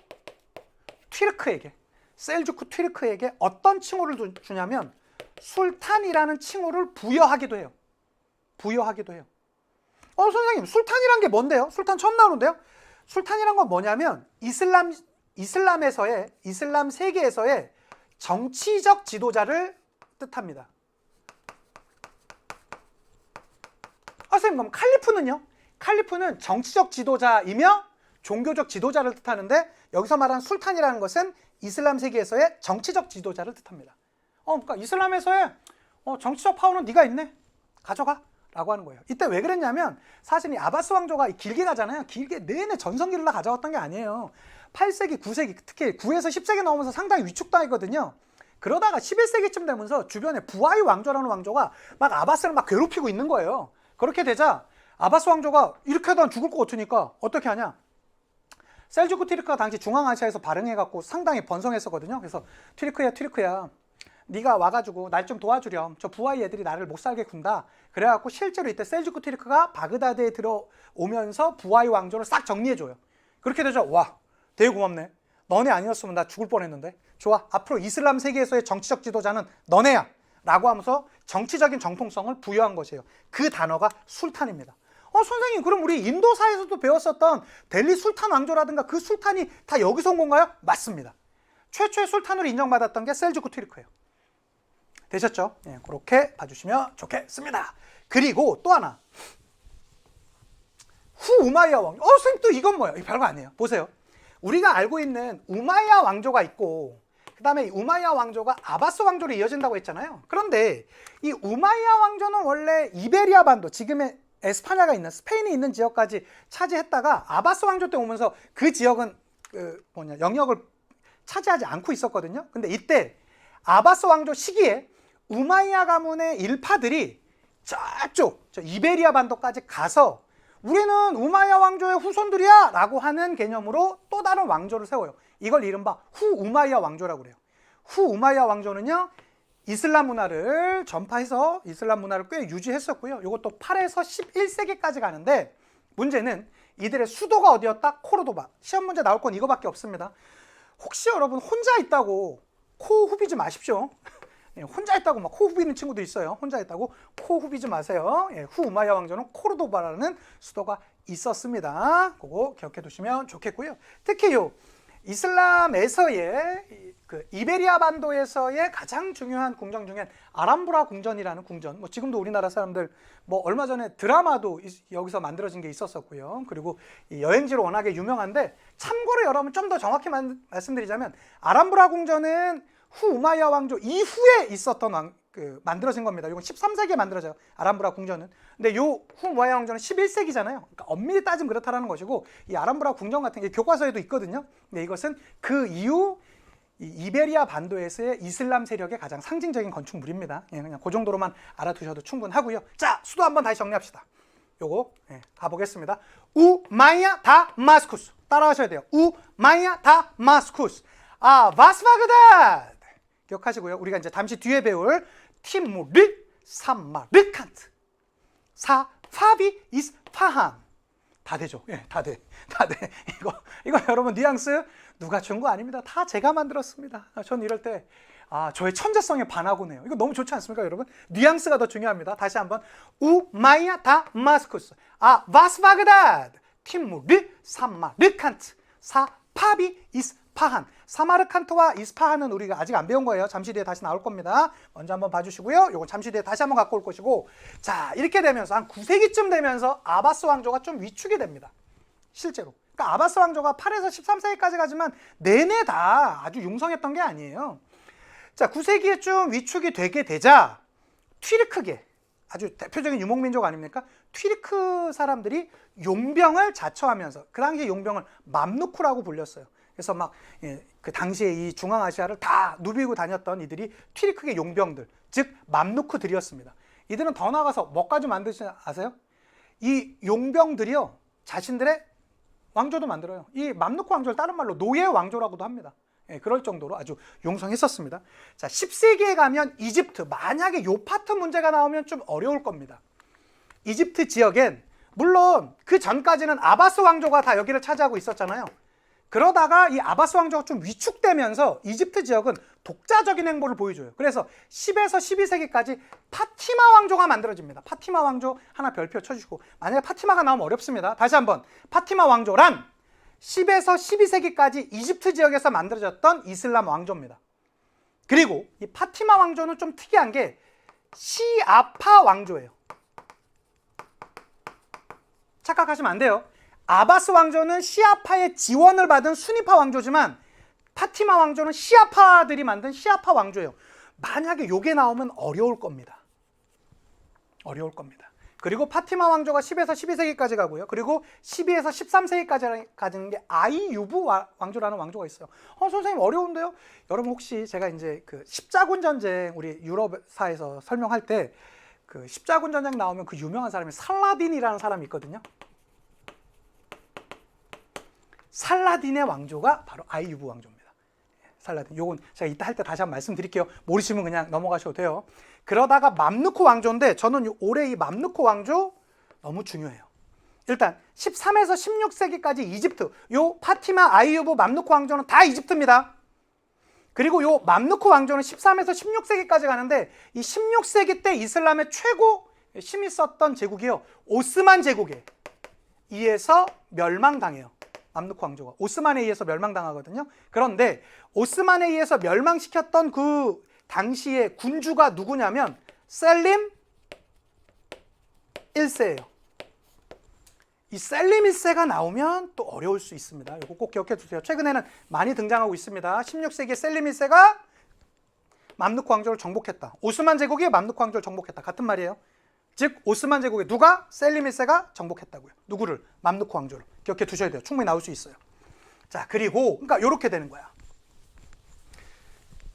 튀르크에게 어떤 칭호를 주냐면 술탄이라는 칭호를 부여하기도 해요. 선생님, 술탄이란 게 뭔데요? 술탄 처음 나오는데요? 술탄이란 건 뭐냐면 이슬람 세계에서의 정치적 지도자를 뜻합니다. 선생님, 그럼 칼리프는요? 칼리프는 정치적 지도자이며 종교적 지도자를 뜻하는데 여기서 말하는 술탄이라는 것은 이슬람 세계에서의 정치적 지도자를 뜻합니다. 그러니까 이슬람에서의 정치적 파워는 네가 있네. 가져가. 라고 하는 거예요. 이때 왜 그랬냐면 사실 이 아바스 왕조가 길게 가잖아요. 길게 내내 전성기를 다 가져왔던 게 아니에요. 8세기, 9세기, 특히 9에서 10세기 넘으면서 상당히 위축당했거든요. 그러다가 11세기쯤 되면서 주변에 부하이 왕조라는 왕조가 막 아바스를 막 괴롭히고 있는 거예요. 그렇게 되자 아바스 왕조가 이렇게 하다 죽을 것 같으니까 어떻게 하냐? 셀주크 튀르크가 당시 중앙아시아에서 발흥해갖고 상당히 번성했었거든요. 그래서 튀르크야 네가 와가지고 날 좀 도와주렴. 저 부하이 애들이 나를 못 살게 군다. 그래갖고 실제로 이때 셀주크 튀르크가 바그다드에 들어오면서 부하이 왕조를 싹 정리해줘요. 그렇게 되죠. 와, 되게 고맙네. 너네 아니었으면 나 죽을 뻔했는데. 좋아, 앞으로 이슬람 세계에서의 정치적 지도자는 너네야. 라고 하면서 정치적인 정통성을 부여한 것이에요. 그 단어가 술탄입니다. 선생님, 그럼 우리 인도사에서도 배웠었던 델리 술탄 왕조라든가 그 술탄이 다 여기서 온 건가요? 맞습니다. 최초의 술탄으로 인정받았던 게 셀주크 튀르크예요. 되셨죠? 그렇게 봐주시면 좋겠습니다. 그리고 또 하나. 우마이야 왕조. 선생님, 또 이건 뭐예요? 별거 아니에요. 보세요. 우리가 알고 있는 우마이야 왕조가 있고 그 다음에 우마이야 왕조가 아바스 왕조로 이어진다고 했잖아요. 그런데 이 우마이야 왕조는 원래 이베리아 반도, 지금의 에스파냐가 있는 스페인이 있는 지역까지 차지했다가 아바스 왕조 때 오면서 그 지역은 영역을 차지하지 않고 있었거든요. 근데 이때 아바스 왕조 시기에 우마이야 가문의 일파들이 저쪽 이베리아 반도까지 가서 우리는 우마이야 왕조의 후손들이야 라고 하는 개념으로 또 다른 왕조를 세워요. 이걸 이른바 후우마이야 왕조라고 그래요. 후우마이야 왕조는요, 이슬람 문화를 전파해서 이슬람 문화를 꽤 유지했었고요. 이것도 8에서 11세기까지 가는데, 문제는 이들의 수도가 어디였다? 코르도바. 시험 문제 나올 건 이거밖에 없습니다. 혹시 여러분 혼자 있다고 코 후비지 마십시오. 혼자 있다고 막 코 후비는 친구도 있어요. 혼자 있다고 코 후비지 마세요. 후우마이야 왕조는 코르도바라는 수도가 있었습니다. 그거 기억해 두시면 좋겠고요. 특히 요 이슬람에서의 그 이베리아 반도에서의 가장 중요한 궁전 중에 아람브라 궁전이라는 궁전, 뭐 지금도 우리나라 사람들 뭐 얼마 전에 드라마도 여기서 만들어진 게 있었었고요. 그리고 이 여행지로 워낙에 유명한데, 참고로 여러분 좀 더 정확히 말씀드리자면 아람브라 궁전은 후우마이야 왕조 이후에 있었던 만들어진 겁니다. 이건 13세기에 만들어져요, 아람브라 궁전은. 근데 요 후우마이야 왕조는 11세기잖아요. 그러니까 엄밀히 따지면 그렇다라는 것이고, 이 아람브라 궁전 같은 게 교과서에도 있거든요. 근데 이것은 그 이후 이베리아 반도에서의 이슬람 세력의 가장 상징적인 건축물입니다. 그냥 그 정도로만 알아두셔도 충분하고요. 자, 수도 한번 다시 정리합시다. 요거 가보겠습니다. 우마이야 다마스쿠스. 따라하셔야 돼요. 우마이야 다마스쿠스. 바스바그다드. 기억하시고요. 우리가 이제 잠시 뒤에 배울 티무르, 사마르칸트, 사파비, 이스파한. 다 되죠? 다 돼. 이거 여러분 뉘앙스 누가 준 거 아닙니다. 다 제가 만들었습니다. 전 이럴 때 저의 천재성에 반하곤 해요. 이거 너무 좋지 않습니까, 여러분? 뉘앙스가 더 중요합니다. 다시 한번. 우마이야 다마스쿠스, 바스바그다드, 티무르, 사마르칸트, 사파비, 이스파한. 사마르칸트와 이스파한은 우리가 아직 안 배운 거예요. 잠시 뒤에 다시 나올 겁니다. 먼저 한번 봐주시고요. 요거 잠시 뒤에 다시 한번 갖고 올 것이고, 자, 이렇게 되면서 한 9세기쯤 되면서 아바스 왕조가 좀 위축이 됩니다. 실제로. 그러니까 아바스 왕조가 8에서 13세기까지 가지만 내내 다 아주 융성했던 게 아니에요. 자, 9세기에 좀 위축이 되게 되자 튀르크계, 아주 대표적인 유목민족 아닙니까? 튀르크 사람들이 용병을 자처하면서, 그 당시에 용병을 맘루크라고 불렸어요. 그래서 막 그 당시에 이 중앙아시아를 다 누비고 다녔던 이들이 튀르크계 용병들, 즉 맘루크들이었습니다. 이들은 더 나아가서 뭐까지 만드시나 아세요? 이 용병들이요, 자신들의 왕조도 만들어요. 이 맘루크 왕조를 다른 말로 노예 왕조라고도 합니다. 그럴 정도로 아주 용성했었습니다. 자, 10세기에 가면 이집트, 만약에 요 파트 문제가 나오면 좀 어려울 겁니다. 이집트 지역엔 물론 그 전까지는 아바스 왕조가 다 여기를 차지하고 있었잖아요. 그러다가 이 아바스 왕조가 좀 위축되면서 이집트 지역은 독자적인 행보를 보여줘요. 그래서 10에서 12세기까지 파티마 왕조가 만들어집니다. 파티마 왕조 하나 별표 쳐주시고, 만약에 파티마가 나오면 어렵습니다. 다시 한번. 파티마 왕조란 10에서 12세기까지 이집트 지역에서 만들어졌던 이슬람 왕조입니다. 그리고 이 파티마 왕조는 좀 특이한 게 시아파 왕조예요. 착각하시면 안 돼요. 아바스 왕조는 시아파의 지원을 받은 수니파 왕조지만 파티마 왕조는 시아파들이 만든 시아파 왕조예요. 만약에 요게 나오면 어려울 겁니다. 어려울 겁니다. 그리고 파티마 왕조가 10에서 12세기까지 가고요. 그리고 12에서 13세기까지 가는 게 아이유브 왕조라는 왕조가 있어요. 선생님 어려운데요? 여러분 혹시 제가 이제 그 십자군 전쟁 우리 유럽사에서 설명할 때 그 십자군 전쟁 나오면 그 유명한 사람이 살라딘이라는 사람이 있거든요. 살라딘의 왕조가 바로 아이유브 왕조입니다. 살라딘. 요건 제가 이따 할 때 다시 한번 말씀드릴게요. 모르시면 그냥 넘어가셔도 돼요. 그러다가 맘루크 왕조인데, 저는 올해 이 맘루크 왕조 너무 중요해요. 일단 13에서 16세기까지 이집트, 요 파티마, 아이유브, 맘루크 왕조는 다 이집트입니다. 그리고 요 맘루크 왕조는 13에서 16세기까지 가는데, 이 16세기 때 이슬람의 최고 힘이 썼던 제국이요, 오스만 제국에 의해서 멸망당해요. 맘루크 왕조가 오스만에 의해서 멸망당하거든요. 그런데 오스만에 의해서 멸망시켰던 그 당시의 군주가 누구냐면 셀림 1세예요. 이 셀림 1세가 나오면 또 어려울 수 있습니다. 이거 꼭 기억해 주세요. 최근에는 많이 등장하고 있습니다. 16세기에 셀림 1세가 맘루크 왕조를 정복했다. 오스만 제국이 맘루크 왕조를 정복했다. 같은 말이에요. 즉 오스만 제국에 누가? 셀림 1세가 정복했다고요. 누구를? 맘루크 왕조를. 기억해 두셔야 돼요. 충분히 나올 수 있어요. 자, 그리고 그러니까 이렇게 되는 거야.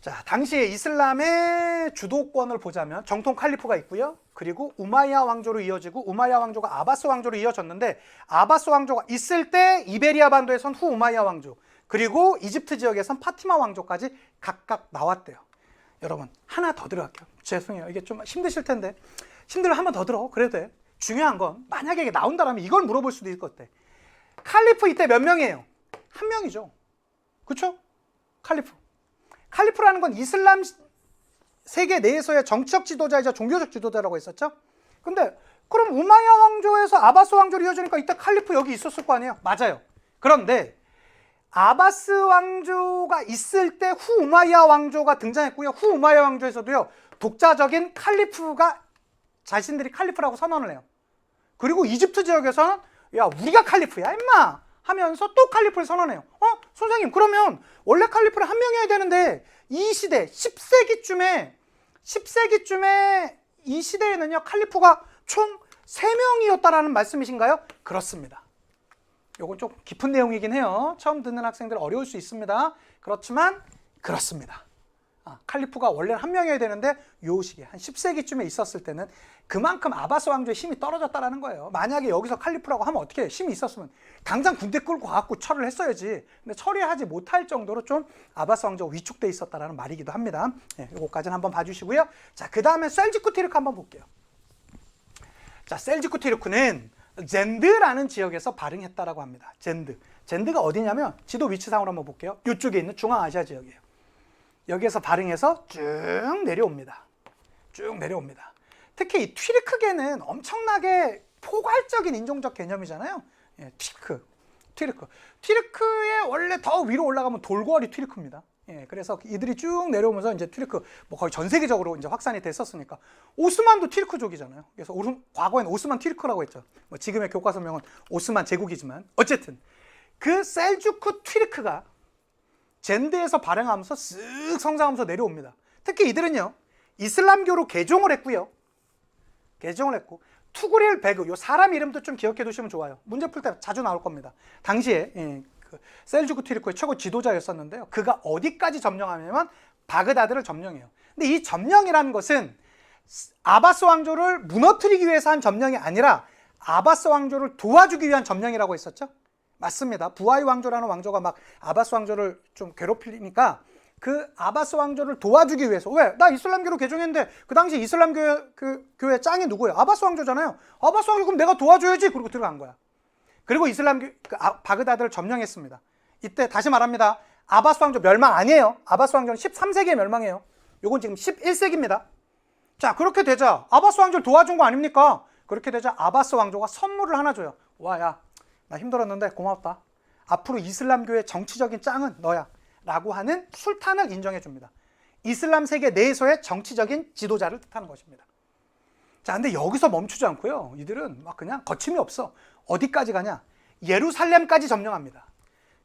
자, 당시에 이슬람의 주도권을 보자면 정통 칼리프가 있고요. 그리고 우마이야 왕조로 이어지고 우마이야 왕조가 아바스 왕조로 이어졌는데 아바스 왕조가 있을 때 이베리아 반도에선 후 우마이야 왕조, 그리고 이집트 지역에선 파티마 왕조까지 각각 나왔대요. 여러분 하나 더 들어갈게요. 죄송해요. 이게 좀 힘드실 텐데 힘들면 한 번 더 들어. 그래도 돼. 중요한 건 만약에 이게 나온다면 이걸 물어볼 수도 있을 것 같아. 칼리프 이때 몇 명이에요? 한 명이죠. 그렇죠? 칼리프라는 건 이슬람 세계 내에서의 정치적 지도자이자 종교적 지도자라고 했었죠. 근데 그럼 우마이야 왕조에서 아바스 왕조로 이어지니까 이때 칼리프 여기 있었을 거 아니에요? 맞아요. 그런데 아바스 왕조가 있을 때 후 우마이야 왕조가 등장했고요. 후 우마이야 왕조에서도요, 독자적인 칼리프가 자신들이 칼리프라고 선언을 해요. 그리고 이집트 지역에서는 야, 우리가 칼리프야 임마 하면서 또 칼리프를 선언해요. 선생님, 그러면 원래 칼리프는 한 명이어야 되는데 이 시대 10세기쯤에 이 시대에는요 칼리프가 총 3명이었다라는 말씀이신가요? 그렇습니다. 요건 좀 깊은 내용이긴 해요. 처음 듣는 학생들 어려울 수 있습니다. 그렇지만 그렇습니다. 칼리프가 원래는 한 명이어야 되는데 요 시기에 한 10세기쯤에 있었을 때는 그만큼 아바스 왕조의 힘이 떨어졌다라는 거예요. 만약에 여기서 칼리프라고 하면 어떻게 해? 힘이 있었으면 당장 군대 끌고 가갖고 처리를 했어야지. 근데 처리하지 못할 정도로 좀 아바스 왕조가 위축돼 있었다라는 말이기도 합니다. 네, 요거까지는 한번 봐주시고요. 자, 그 다음에 셀주크 티르크 한번 볼게요. 자, 셀주크 티르크는 젠드라는 지역에서 발흥했다라고 합니다. 젠드가 어디냐면 지도 위치상으로 한번 볼게요. 이쪽에 있는 중앙아시아 지역이에요. 여기에서 발흥해서 쭉 내려옵니다. 특히 이 튀르크계는 엄청나게 포괄적인 인종적 개념이잖아요. 예, 튀르크의 원래 더 위로 올라가면 돌고어리 튀르크입니다. 예, 그래서 이들이 쭉 내려오면서 이제 튀르크 뭐 거의 전 세계적으로 이제 확산이 됐었으니까 오스만도 튀르크족이잖아요. 그래서 과거에는 오스만 튀르크라고 했죠. 뭐 지금의 교과서명은 오스만 제국이지만 어쨌든 그 셀주크 튀르크가 젠드에서 발행하면서 쓱 성장하면서 내려옵니다. 특히 이들은요 이슬람교로 개종을 했고 투구릴 베그, 요 사람 이름도 좀 기억해 두시면 좋아요. 문제 풀 때 자주 나올 겁니다. 당시에 그 셀주크 튀르크의 최고 지도자였었는데요. 그가 어디까지 점령하냐면 바그다드를 점령해요. 근데 이 점령이라는 것은 아바스 왕조를 무너뜨리기 위해서 한 점령이 아니라 아바스 왕조를 도와주기 위한 점령이라고 했었죠. 맞습니다. 부하이 왕조라는 왕조가 막 아바스 왕조를 좀 괴롭히니까 그 아바스 왕조를 도와주기 위해서, 왜? 나 이슬람교로 개종했는데 그 당시 이슬람교회 짱이 누구예요? 아바스 왕조잖아요. 아바스 왕조 그럼 내가 도와줘야지. 그리고 들어간 거야. 그리고 이슬람교 바그다드를 점령했습니다. 이때 다시 말합니다. 아바스 왕조 멸망 아니에요. 아바스 왕조는 13세기에 멸망해요. 요건 지금 11세기입니다. 자, 그렇게 되자 아바스 왕조를 도와준 거 아닙니까? 그렇게 되자 아바스 왕조가 선물을 하나 줘요. 와, 야, 나 힘들었는데 고맙다. 앞으로 이슬람교의 정치적인 짱은 너야. 라고 하는 술탄을 인정해 줍니다. 이슬람 세계 내에서의 정치적인 지도자를 뜻하는 것입니다. 자, 근데 여기서 멈추지 않고요. 이들은 막 그냥 거침이 없어. 어디까지 가냐? 예루살렘까지 점령합니다.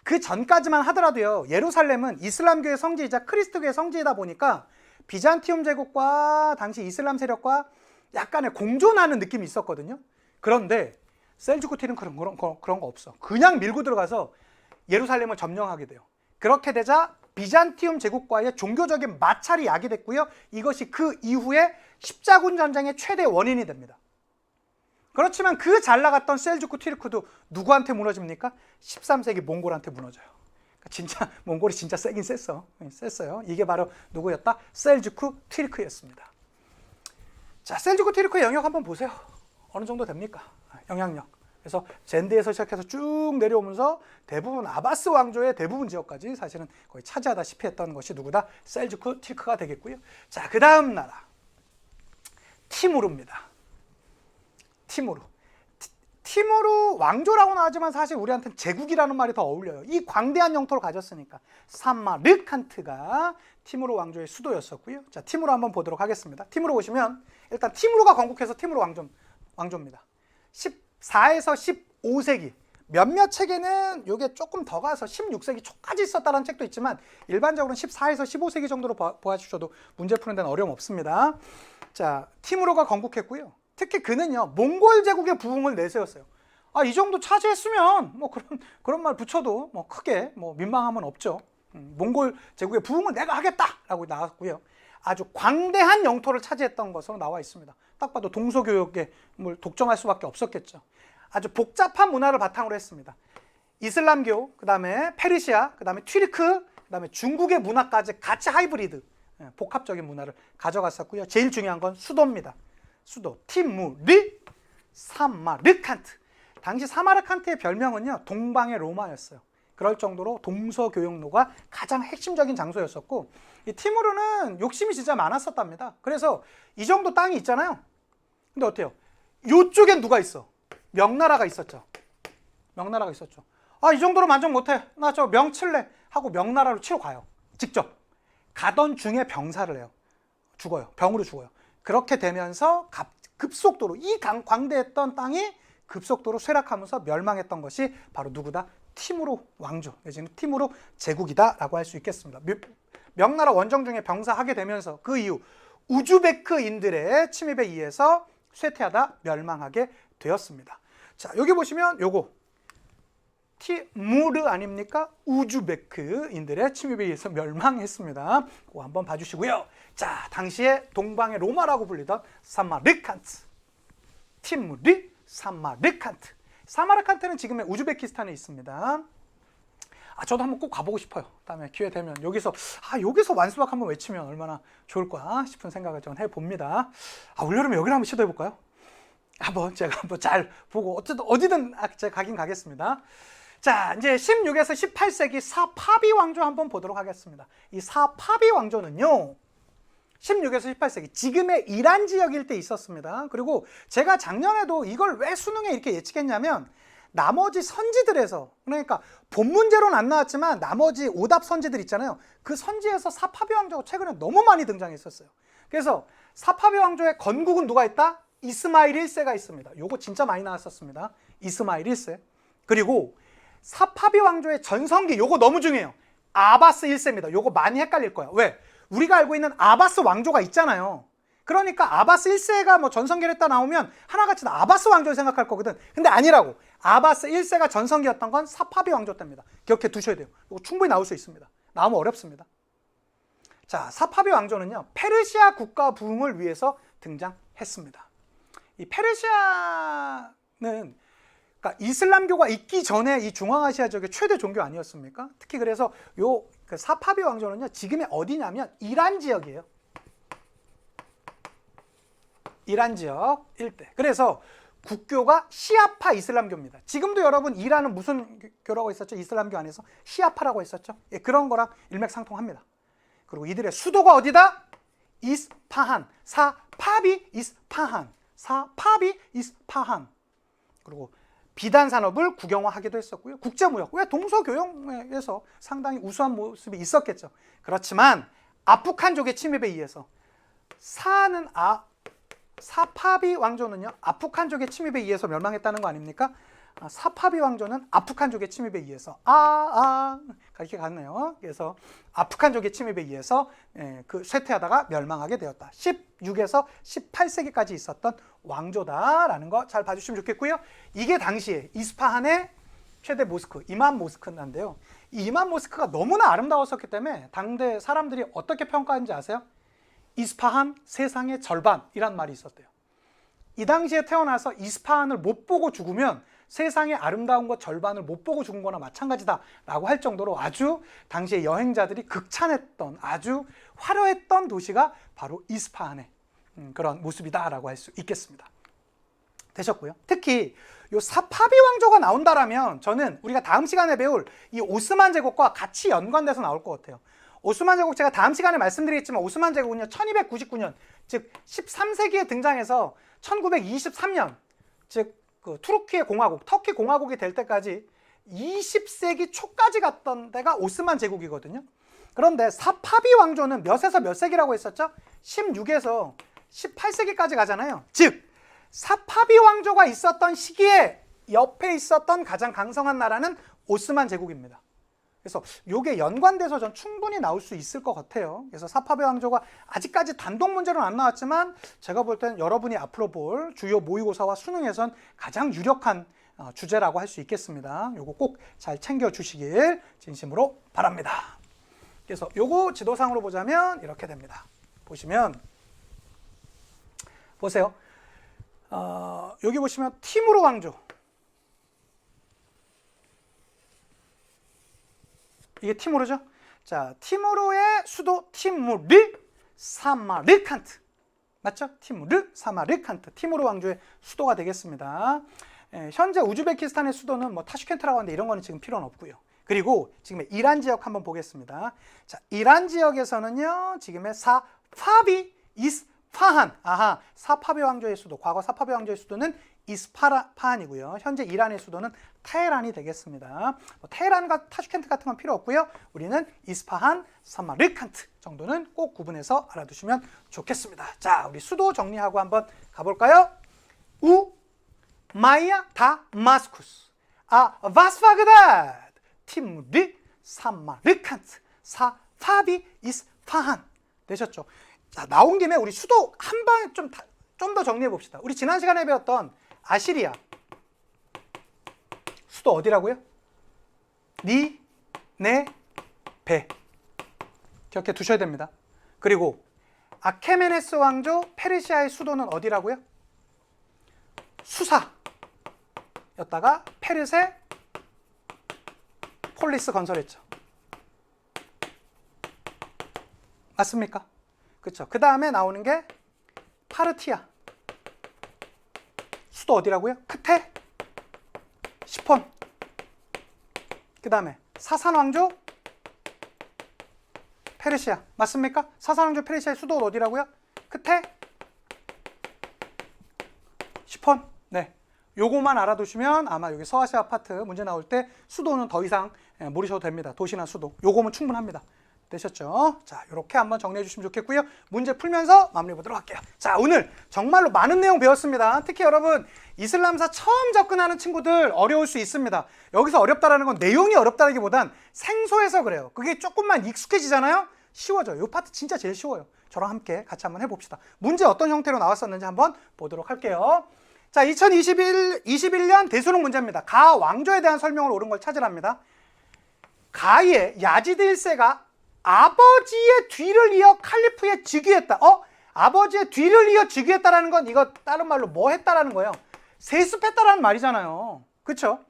그 전까지만 하더라도요. 예루살렘은 이슬람교의 성지이자 크리스토교의 성지이다 보니까 비잔티움 제국과 당시 이슬람 세력과 약간의 공존하는 느낌이 있었거든요. 그런데 셀주크 튀르크는 그런 거 없어. 그냥 밀고 들어가서 예루살렘을 점령하게 돼요. 그렇게 되자 비잔티움 제국과의 종교적인 마찰이 야기됐고요. 이것이 그 이후에 십자군 전쟁의 최대 원인이 됩니다. 그렇지만 그 잘 나갔던 셀주크 튀르크도 누구한테 무너집니까? 13세기 몽골한테 무너져요. 그러니까 진짜 몽골이 진짜 세긴 셌어요. 이게 바로 누구였다? 셀주크 튀르크였습니다. 자, 셀주크 튀르크의 영역 한번 보세요. 어느 정도 됩니까? 영향력. 그래서 젠드에서 시작해서 쭉 내려오면서 대부분 아바스 왕조의 대부분 지역까지 사실은 거의 차지하다시피 했던 것이 누구다? 셀주크 튀르크가 되겠고요. 자, 그 다음 나라 티무르입니다. 티무르 왕조라고는 하지만 사실 우리한테는 제국이라는 말이 더 어울려요. 이 광대한 영토를 가졌으니까. 사마르칸트가 티무르 왕조의 수도였었고요. 자, 티무르 한번 보도록 하겠습니다. 티무르 보시면 일단 티무르가 건국해서 티무르 왕조입니다. 14에서 15세기, 몇몇 책에는 이게 조금 더 가서 16세기 초까지 있었다는 책도 있지만 일반적으로는 14에서 15세기 정도로 보아주셔도 문제 푸는 데는 어려움 없습니다. 자, 티무르가 건국했고요. 특히 그는요 몽골 제국의 부흥을 내세웠어요. 이 정도 차지했으면 뭐 그런 말 붙여도 뭐 크게 뭐 민망함은 없죠. 몽골 제국의 부흥을 내가 하겠다라고 나왔고요. 아주 광대한 영토를 차지했던 것으로 나와 있습니다. 딱 봐도 동서교역에 뭘 독점할 수밖에 없었겠죠. 아주 복잡한 문화를 바탕으로 했습니다. 이슬람교, 그 다음에 페르시아, 그 다음에 튀르크, 그 다음에 중국의 문화까지 같이 하이브리드, 복합적인 문화를 가져갔었고요. 제일 중요한 건 수도입니다. 수도, 티무르 사마르칸트. 당시 사마르칸트의 별명은요, 동방의 로마였어요. 그럴 정도로 동서교역로가 가장 핵심적인 장소였었고, 이 티무르는 욕심이 진짜 많았었답니다. 그래서 이 정도 땅이 있잖아요. 근데 어때요? 이쪽엔 누가 있어? 명나라가 있었죠. 명나라가 있었죠. 이 정도로 만족 못해. 나 저 명칠래 하고 명나라로 치러 가요. 직접. 가던 중에 병사를 해요. 죽어요. 병으로 죽어요. 그렇게 되면서 급속도로 이 광대했던 땅이 급속도로 쇠락하면서 멸망했던 것이 바로 누구다? 티무르 왕조 내지는 티무르 제국이다라고 할 수 있겠습니다. 명나라 원정 중에 병사하게 되면서 그 이후 우즈베크인들의 침입에 의해서 쇠퇴하다 멸망하게 되었습니다. 자, 여기 보시면 요거 티무르 아닙니까? 우즈베크인들의 침입에 의해서 멸망했습니다. 그거 한번 봐주시고요. 자, 당시에 동방의 로마라고 불리던 사마르칸트, 티무르 사마르칸트. 사마르칸트는 지금의 우즈베키스탄에 있습니다. 저도 한번 꼭 가보고 싶어요. 다음에 기회 되면 여기서 완수박 한번 외치면 얼마나 좋을까 싶은 생각을 좀 해봅니다. 올여름에 여기를 한번 시도해볼까요? 제가 한번 잘 보고 어디든 제가 가긴 가겠습니다. 자, 이제 16에서 18세기 사파비 왕조 한번 보도록 하겠습니다. 이 사파비 왕조는요, 16에서 18세기 지금의 이란 지역일 때 있었습니다. 그리고 제가 작년에도 이걸 왜 수능에 이렇게 예측했냐면 나머지 선지들에서, 그러니까 본 문제로는 안 나왔지만 나머지 오답 선지들 있잖아요. 그 선지에서 사파비 왕조가 최근에 너무 많이 등장했었어요. 그래서 사파비 왕조의 건국은 누가 있다? 이스마일 1세가 있습니다. 요거 진짜 많이 나왔었습니다. 이스마일 1세. 그리고 사파비 왕조의 전성기, 요거 너무 중요해요. 아바스 1세입니다. 요거 많이 헷갈릴 거예요. 왜? 우리가 알고 있는 아바스 왕조가 있잖아요. 그러니까 아바스 1세가 뭐 전성기를 했다 나오면 하나같이 다 아바스 왕조를 생각할 거거든. 근데 아니라고. 아바스 1세가 전성기였던 건 사파비 왕조 때입니다. 기억해 두셔야 돼요. 이거 충분히 나올 수 있습니다. 나오면 어렵습니다. 자, 사파비 왕조는요, 페르시아 국가 부흥을 위해서 등장했습니다. 이 페르시아는 그러니까 이슬람교가 있기 전에 이 중앙아시아 지역의 최대 종교 아니었습니까? 특히 그래서 그 사파비 왕조는요, 지금의 어디냐면 이란 지역이에요. 이란 지역 일대. 그래서 국교가 시아파 이슬람교입니다. 지금도 여러분 이란은 무슨 교라고 했었죠? 이슬람교 안에서 시아파라고 했었죠? 예, 그런 거랑 일맥상통합니다. 그리고 이들의 수도가 어디다? 이스파한. 사파비 이스파한. 사파비 이스파한. 그리고 비단 산업을 국영화하기도 했었고요. 국제무역, 왜 동서교역에서 상당히 우수한 모습이 있었겠죠. 그렇지만 아프칸족의 침입에 의해서 사파비 왕조는요, 아프칸족의 침입에 의해서 멸망했다는 거 아닙니까? 사파비 왕조는 아프칸족의 침입에 의해서 이렇게 갔네요. 그래서 아프칸족의 침입에 의해서 그 쇠퇴하다가 멸망하게 되었다. 16에서 18세기까지 있었던 왕조다라는 거 잘 봐주시면 좋겠고요. 이게 당시에 이스파한의 최대 모스크, 이만 모스크인데요. 이 이만 모스크가 너무나 아름다웠었기 때문에 당대 사람들이 어떻게 평가하는지 아세요? 이스파한 세상의 절반이란 말이 있었대요. 이 당시에 태어나서 이스파한을 못 보고 죽으면 세상의 아름다운 것 절반을 못 보고 죽은 거나 마찬가지다라고 할 정도로 아주 당시에 여행자들이 극찬했던 아주 화려했던 도시가 바로 이스파한의 그런 모습이다라고 할 수 있겠습니다. 되셨고요. 특히 이 사파비 왕조가 나온다라면 저는 우리가 다음 시간에 배울 이 오스만 제국과 같이 연관돼서 나올 것 같아요. 오스만 제국 제가 다음 시간에 말씀드리겠지만 오스만 제국은요 1299년 즉 13세기에 등장해서 1923년 즉 그 투르키의 공화국, 터키 공화국이 될 때까지 20세기 초까지 갔던 데가 오스만 제국이거든요. 그런데 사파비 왕조는 몇에서 몇 세기라고 했었죠? 16에서 18세기까지 가잖아요. 즉 사파비 왕조가 있었던 시기에 옆에 있었던 가장 강성한 나라는 오스만 제국입니다. 그래서 요게 연관돼서 전 충분히 나올 수 있을 것 같아요. 그래서 사파베 왕조가 아직까지 단독 문제로는 안 나왔지만 제가 볼 땐 여러분이 앞으로 볼 주요 모의고사와 수능에선 가장 유력한 주제라고 할 수 있겠습니다. 요거 꼭 잘 챙겨주시길 진심으로 바랍니다. 그래서 요거 지도상으로 보자면 이렇게 됩니다. 보시면 보세요. 여기 보시면 티무르 왕조, 이게 티무르죠. 자, 티무르의 수도 티무르 사마르칸트, 맞죠? 티무르 사마르칸트, 티무르 왕조의 수도가 되겠습니다. 현재 우즈베키스탄의 수도는 뭐 타슈켄트라고 하는데 이런 거는 지금 필요는 없고요. 그리고 지금의 이란 지역 한번 보겠습니다. 자, 이란 지역에서는요, 지금의 사파비 이스파한, 사파비 왕조의 수도, 과거 사파비 왕조의 수도는 이스파한이고요. 현재 이란의 수도는 테헤란이 되겠습니다. 테헤란과 타슈켄트 같은 건 필요 없고요. 우리는 이스파한, 사마르칸트 정도는 꼭 구분해서 알아두시면 좋겠습니다. 자, 우리 수도 정리하고 한번 가볼까요? 마이야 다마스쿠스, 바스바그다드, 티무르, 사마르칸트, 사파비 이스파한 되셨죠? 자, 나온 김에 우리 수도 한 방에 좀 더 정리해 봅시다. 우리 지난 시간에 배웠던 아시리아 수도 어디라고요? 니네베 기억해 두셔야 됩니다. 그리고 아케메네스 왕조 페르시아의 수도는 어디라고요? 수사였다가 페르세 폴리스 건설했죠. 맞습니까? 그렇죠. 그 다음에 나오는 게 파르티아 수도 어디라고요? 크테 시폰. 그 다음에 사산 왕조 페르시아 맞습니까? 사산 왕조 페르시아의 수도는 어디라고요? 크테 시폰. 네, 요거만 알아두시면 아마 여기 서아시아 파트 문제 나올 때 수도는 더 이상 모르셔도 됩니다. 도시나 수도 요거면 충분합니다. 되셨죠? 자, 이렇게 한번 정리해 주시면 좋겠고요. 문제 풀면서 마무리 보도록 할게요. 자, 오늘 정말로 많은 내용 배웠습니다. 특히 여러분 이슬람사 처음 접근하는 친구들 어려울 수 있습니다. 여기서 어렵다라는 건 내용이 어렵다기보단 생소해서 그래요. 그게 조금만 익숙해지잖아요. 쉬워져요. 이 파트 진짜 제일 쉬워요. 저랑 함께 같이 한번 해봅시다. 문제 어떤 형태로 나왔었는지 한번 보도록 할게요. 자, 2021년 대수능 문제입니다. 가 왕조에 대한 설명을 옳은 걸 찾으랍니다. 가의 야지드 1세가 아버지의 뒤를 이어 칼리프에 즉위했다. 아버지의 뒤를 이어 즉위했다라는 건 이거 다른 말로 뭐 했다라는 거예요? 세습했다라는 말이잖아요. 그렇죠?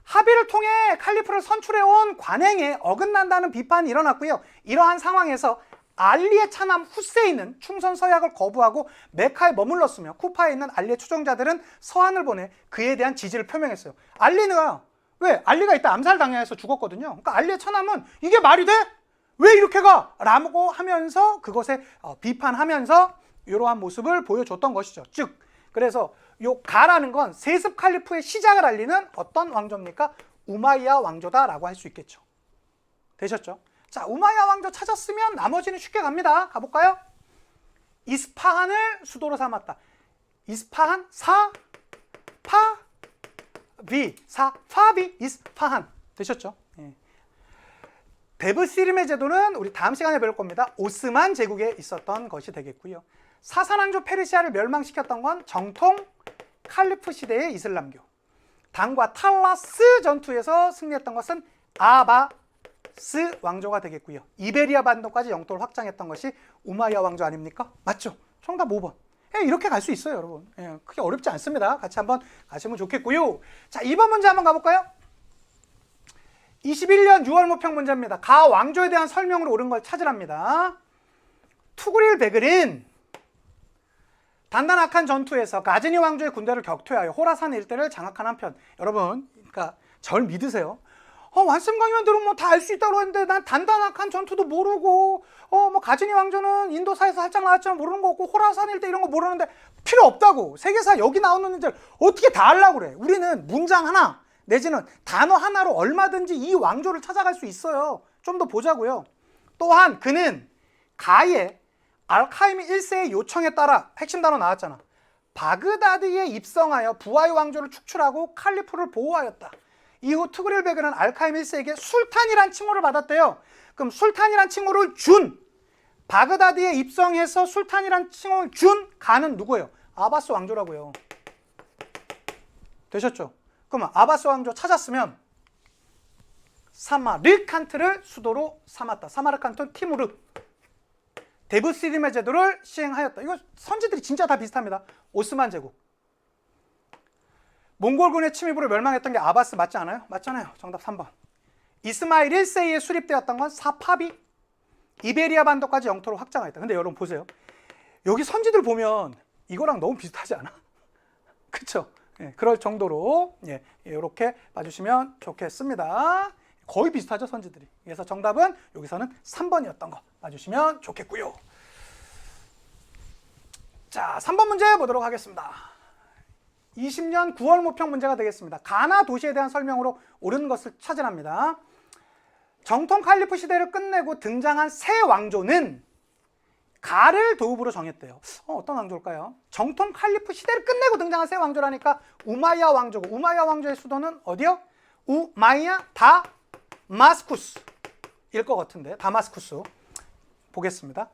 합의를 통해 칼리프를 선출해온 관행에 어긋난다는 비판이 일어났고요. 이러한 상황에서 알리의 차남 후세인은 충선 서약을 거부하고 메카에 머물렀으며 쿠파에 있는 알리의 추종자들은 서한을 보내 그에 대한 지지를 표명했어요. 알리는 왜? 알리가 이때 암살당해서 죽었거든요. 그러니까 알리의 차남은 이게 말이 돼? 왜 이렇게 가? 라고 하면서 그것에 비판하면서 이러한 모습을 보여줬던 것이죠. 즉, 그래서 요 가라는 건 세습 칼리프의 시작을 알리는 어떤 왕조입니까? 우마이야 왕조다라고 할 수 있겠죠. 되셨죠? 자, 우마이야 왕조 찾았으면 나머지는 쉽게 갑니다. 가볼까요? 이스파한을 수도로 삼았다. 이스파한 사파비 이스파한 되셨죠? 예. 데브시림의 제도는 우리 다음 시간에 배울 겁니다. 오스만 제국에 있었던 것이 되겠고요. 사산왕조 페르시아를 멸망시켰던 건 정통 칼리프 시대의 이슬람교. 당과 탈라스 전투에서 승리했던 것은 아바스 왕조가 되겠고요. 이베리아 반도까지 영토를 확장했던 것이 우마이야 왕조 아닙니까? 맞죠? 정답 5번. 이렇게 갈 수 있어요, 여러분. 크게 어렵지 않습니다. 같이 한번 가시면 좋겠고요. 자, 2번 문제 한번 가볼까요? 21년 6월 모평 문제입니다. 가 왕조에 대한 설명으로 옳은 걸 찾으랍니다. 투그릴 베글인 단단악한 전투에서 가즈니 왕조의 군대를 격퇴하여 호라산 일대를 장악한 한편, 여러분, 그러니까 절 믿으세요. 완쌤 강의만 들으면 뭐 다 알 수 있다고 했는데 난 단단악한 전투도 모르고 뭐 가즈니 왕조는 인도사에서 살짝 나왔지만 모르는 거 없고 호라산 일대 이런 거 모르는데 필요 없다고. 세계사 여기 나오는 문제를 어떻게 다 알라고 그래. 우리는 문장 하나 내지는 단어 하나로 얼마든지 이 왕조를 찾아갈 수 있어요. 좀 더 보자고요. 또한 그는 가의 알카이미 1세의 요청에 따라 핵심 단어 나왔잖아. 바그다드에 입성하여 부하의 왕조를 축출하고 칼리프를 보호하였다. 이후 투그릴베그는 알카임 1세에게 술탄이란 칭호를 받았대요. 그럼 술탄이란 칭호를 준, 바그다드에 입성해서 술탄이란 칭호를 준 간은 누구예요? 아바스 왕조라고요. 되셨죠? 그러면 아바스 왕조 찾았으면 사마르칸트를 수도로 삼았다. 사마르칸트는 티무르, 데브시리메 제도를 시행하였다. 이거 선지들이 진짜 다 비슷합니다. 오스만 제국. 몽골군의 침입으로 멸망했던 게 아바스 맞지 않아요? 맞잖아요. 정답 3번. 이스마일 1세기에 수립되었던 건 사파비, 이베리아 반도까지 영토로 확장하였다. 근데 여러분 보세요. 여기 선지들 보면 이거랑 너무 비슷하지 않아? 그쵸? 예, 그럴 정도로 이렇게 봐주시면 좋겠습니다. 거의 비슷하죠, 선지들이. 그래서 정답은 여기서는 3번이었던 거 봐주시면 좋겠고요. 자, 3번 문제 보도록 하겠습니다. 20년 9월 모평 문제가 되겠습니다. 가나 도시에 대한 설명으로 옳은 것을 찾으랍니다. 정통 칼리프 시대를 끝내고 등장한 새 왕조는 가를 도읍으로 정했대요. 어떤 왕조일까요? 정통 칼리프 시대를 끝내고 등장한 새 왕조라니까 우마이야 왕조고, 우마이야 왕조의 수도는 어디요? 우마이야 다마스쿠스일 것 같은데, 다마스쿠스 보겠습니다.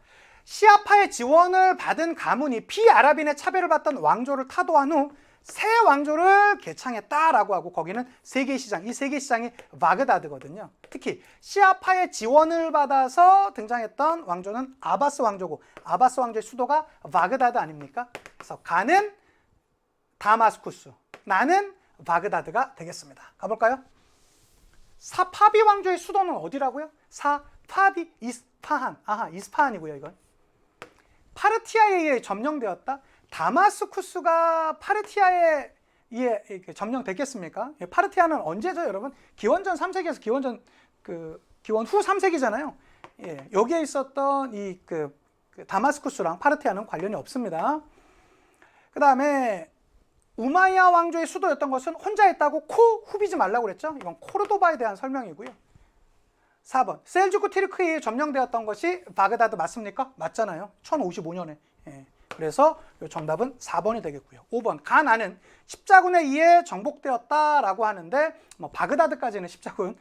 시아파의 지원을 받은 가문이 비아랍인의 차별을 받던 왕조를 타도한 후 새 왕조를 개창했다라고 하고, 거기는 세계시장, 이 세계시장이 바그다드거든요. 특히 시아파의 지원을 받아서 등장했던 왕조는 아바스 왕조고, 아바스 왕조의 수도가 바그다드 아닙니까? 그래서 가는 다마스쿠스, 나는 바그다드가 되겠습니다. 가볼까요? 사파비 왕조의 수도는 어디라고요? 사파비, 이스파한. 아하, 이스파한이고요, 이건. 파르티아에 의해 점령되었다. 다마스쿠스가 파르티아에 의해 점령됐겠습니까? 파르티아는 언제죠, 여러분? 기원전 3세기에서 기원전 기원 후 3세기잖아요. 예, 여기에 있었던 이 다마스쿠스랑 파르티아는 관련이 없습니다. 그 다음에 우마이야 왕조의 수도였던 것은 혼자 있다고 코 후비지 말라고 그랬죠? 이건 코르도바에 대한 설명이고요. 4번. 셀주크 티르크에 의해 점령되었던 것이 바그다드 맞습니까? 맞잖아요. 1055년에. 예. 그래서 이 정답은 4번이 되겠고요. 5번. 가나는 십자군에 의해 정복되었다라고 하는데 바그다드까지는 십자군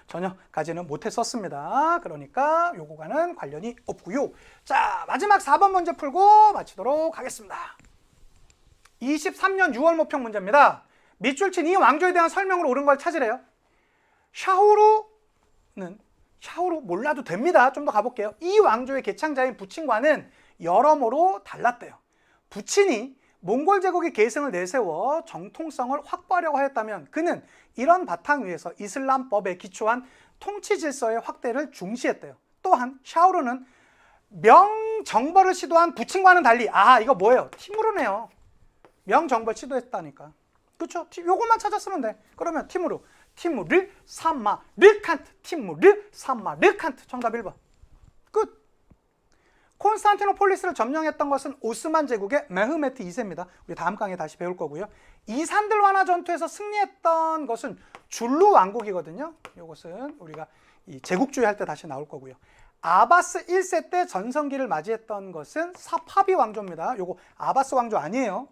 전혀 가지는 못했었습니다. 그러니까 요거과는 관련이 없고요. 자, 마지막 4번 문제 풀고 마치도록 하겠습니다. 23년 6월 모평 문제입니다. 밑줄 친 이 왕조에 대한 설명으로 옳은 걸 찾으래요. 샤오루 몰라도 됩니다. 좀 더 가볼게요. 이 왕조의 개창자인 부친과는 여러모로 달랐대요. 부친이 몽골 제국의 계승을 내세워 정통성을 확보하려고 하였다면 그는 이런 바탕 위에서 이슬람법에 기초한 통치 질서의 확대를 중시했대요. 또한 샤오루는 명정벌을 시도한 부친과는 달리, 이거 뭐예요? 티무르네요. 명정벌 시도했다니까. 그렇죠? 요것만 찾았으면 돼. 그러면 티무르, 사마르칸트, 티무르, 사마르칸트. 정답 1번. 끝. 콘스탄티노폴리스를 점령했던 것은 오스만 제국의 메흐메트 2세입니다. 우리 다음 강의에 다시 배울 거고요. 이산들 완화 전투에서 승리했던 것은 줄루 왕국이거든요. 이것은 우리가 이 제국주의 할 때 다시 나올 거고요. 아바스 1세 때 전성기를 맞이했던 것은 사파비 왕조입니다. 요거 아바스 왕조 아니에요.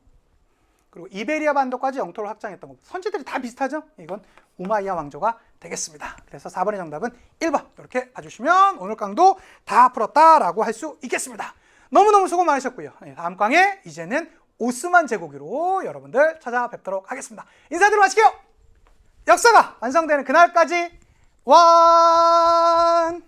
그리고 이베리아 반도까지 영토를 확장했던 겁니다. 선지들이 다 비슷하죠? 이건 우마이야 왕조가 되겠습니다. 그래서 4번의 정답은 1번 이렇게 봐주시면 오늘 강도 다 풀었다라고 할 수 있겠습니다. 너무너무 수고 많으셨고요. 다음 강에 이제는 오스만 제국으로 여러분들 찾아뵙도록 하겠습니다. 인사드리고 마칠게요. 역사가 완성되는 그날까지 완!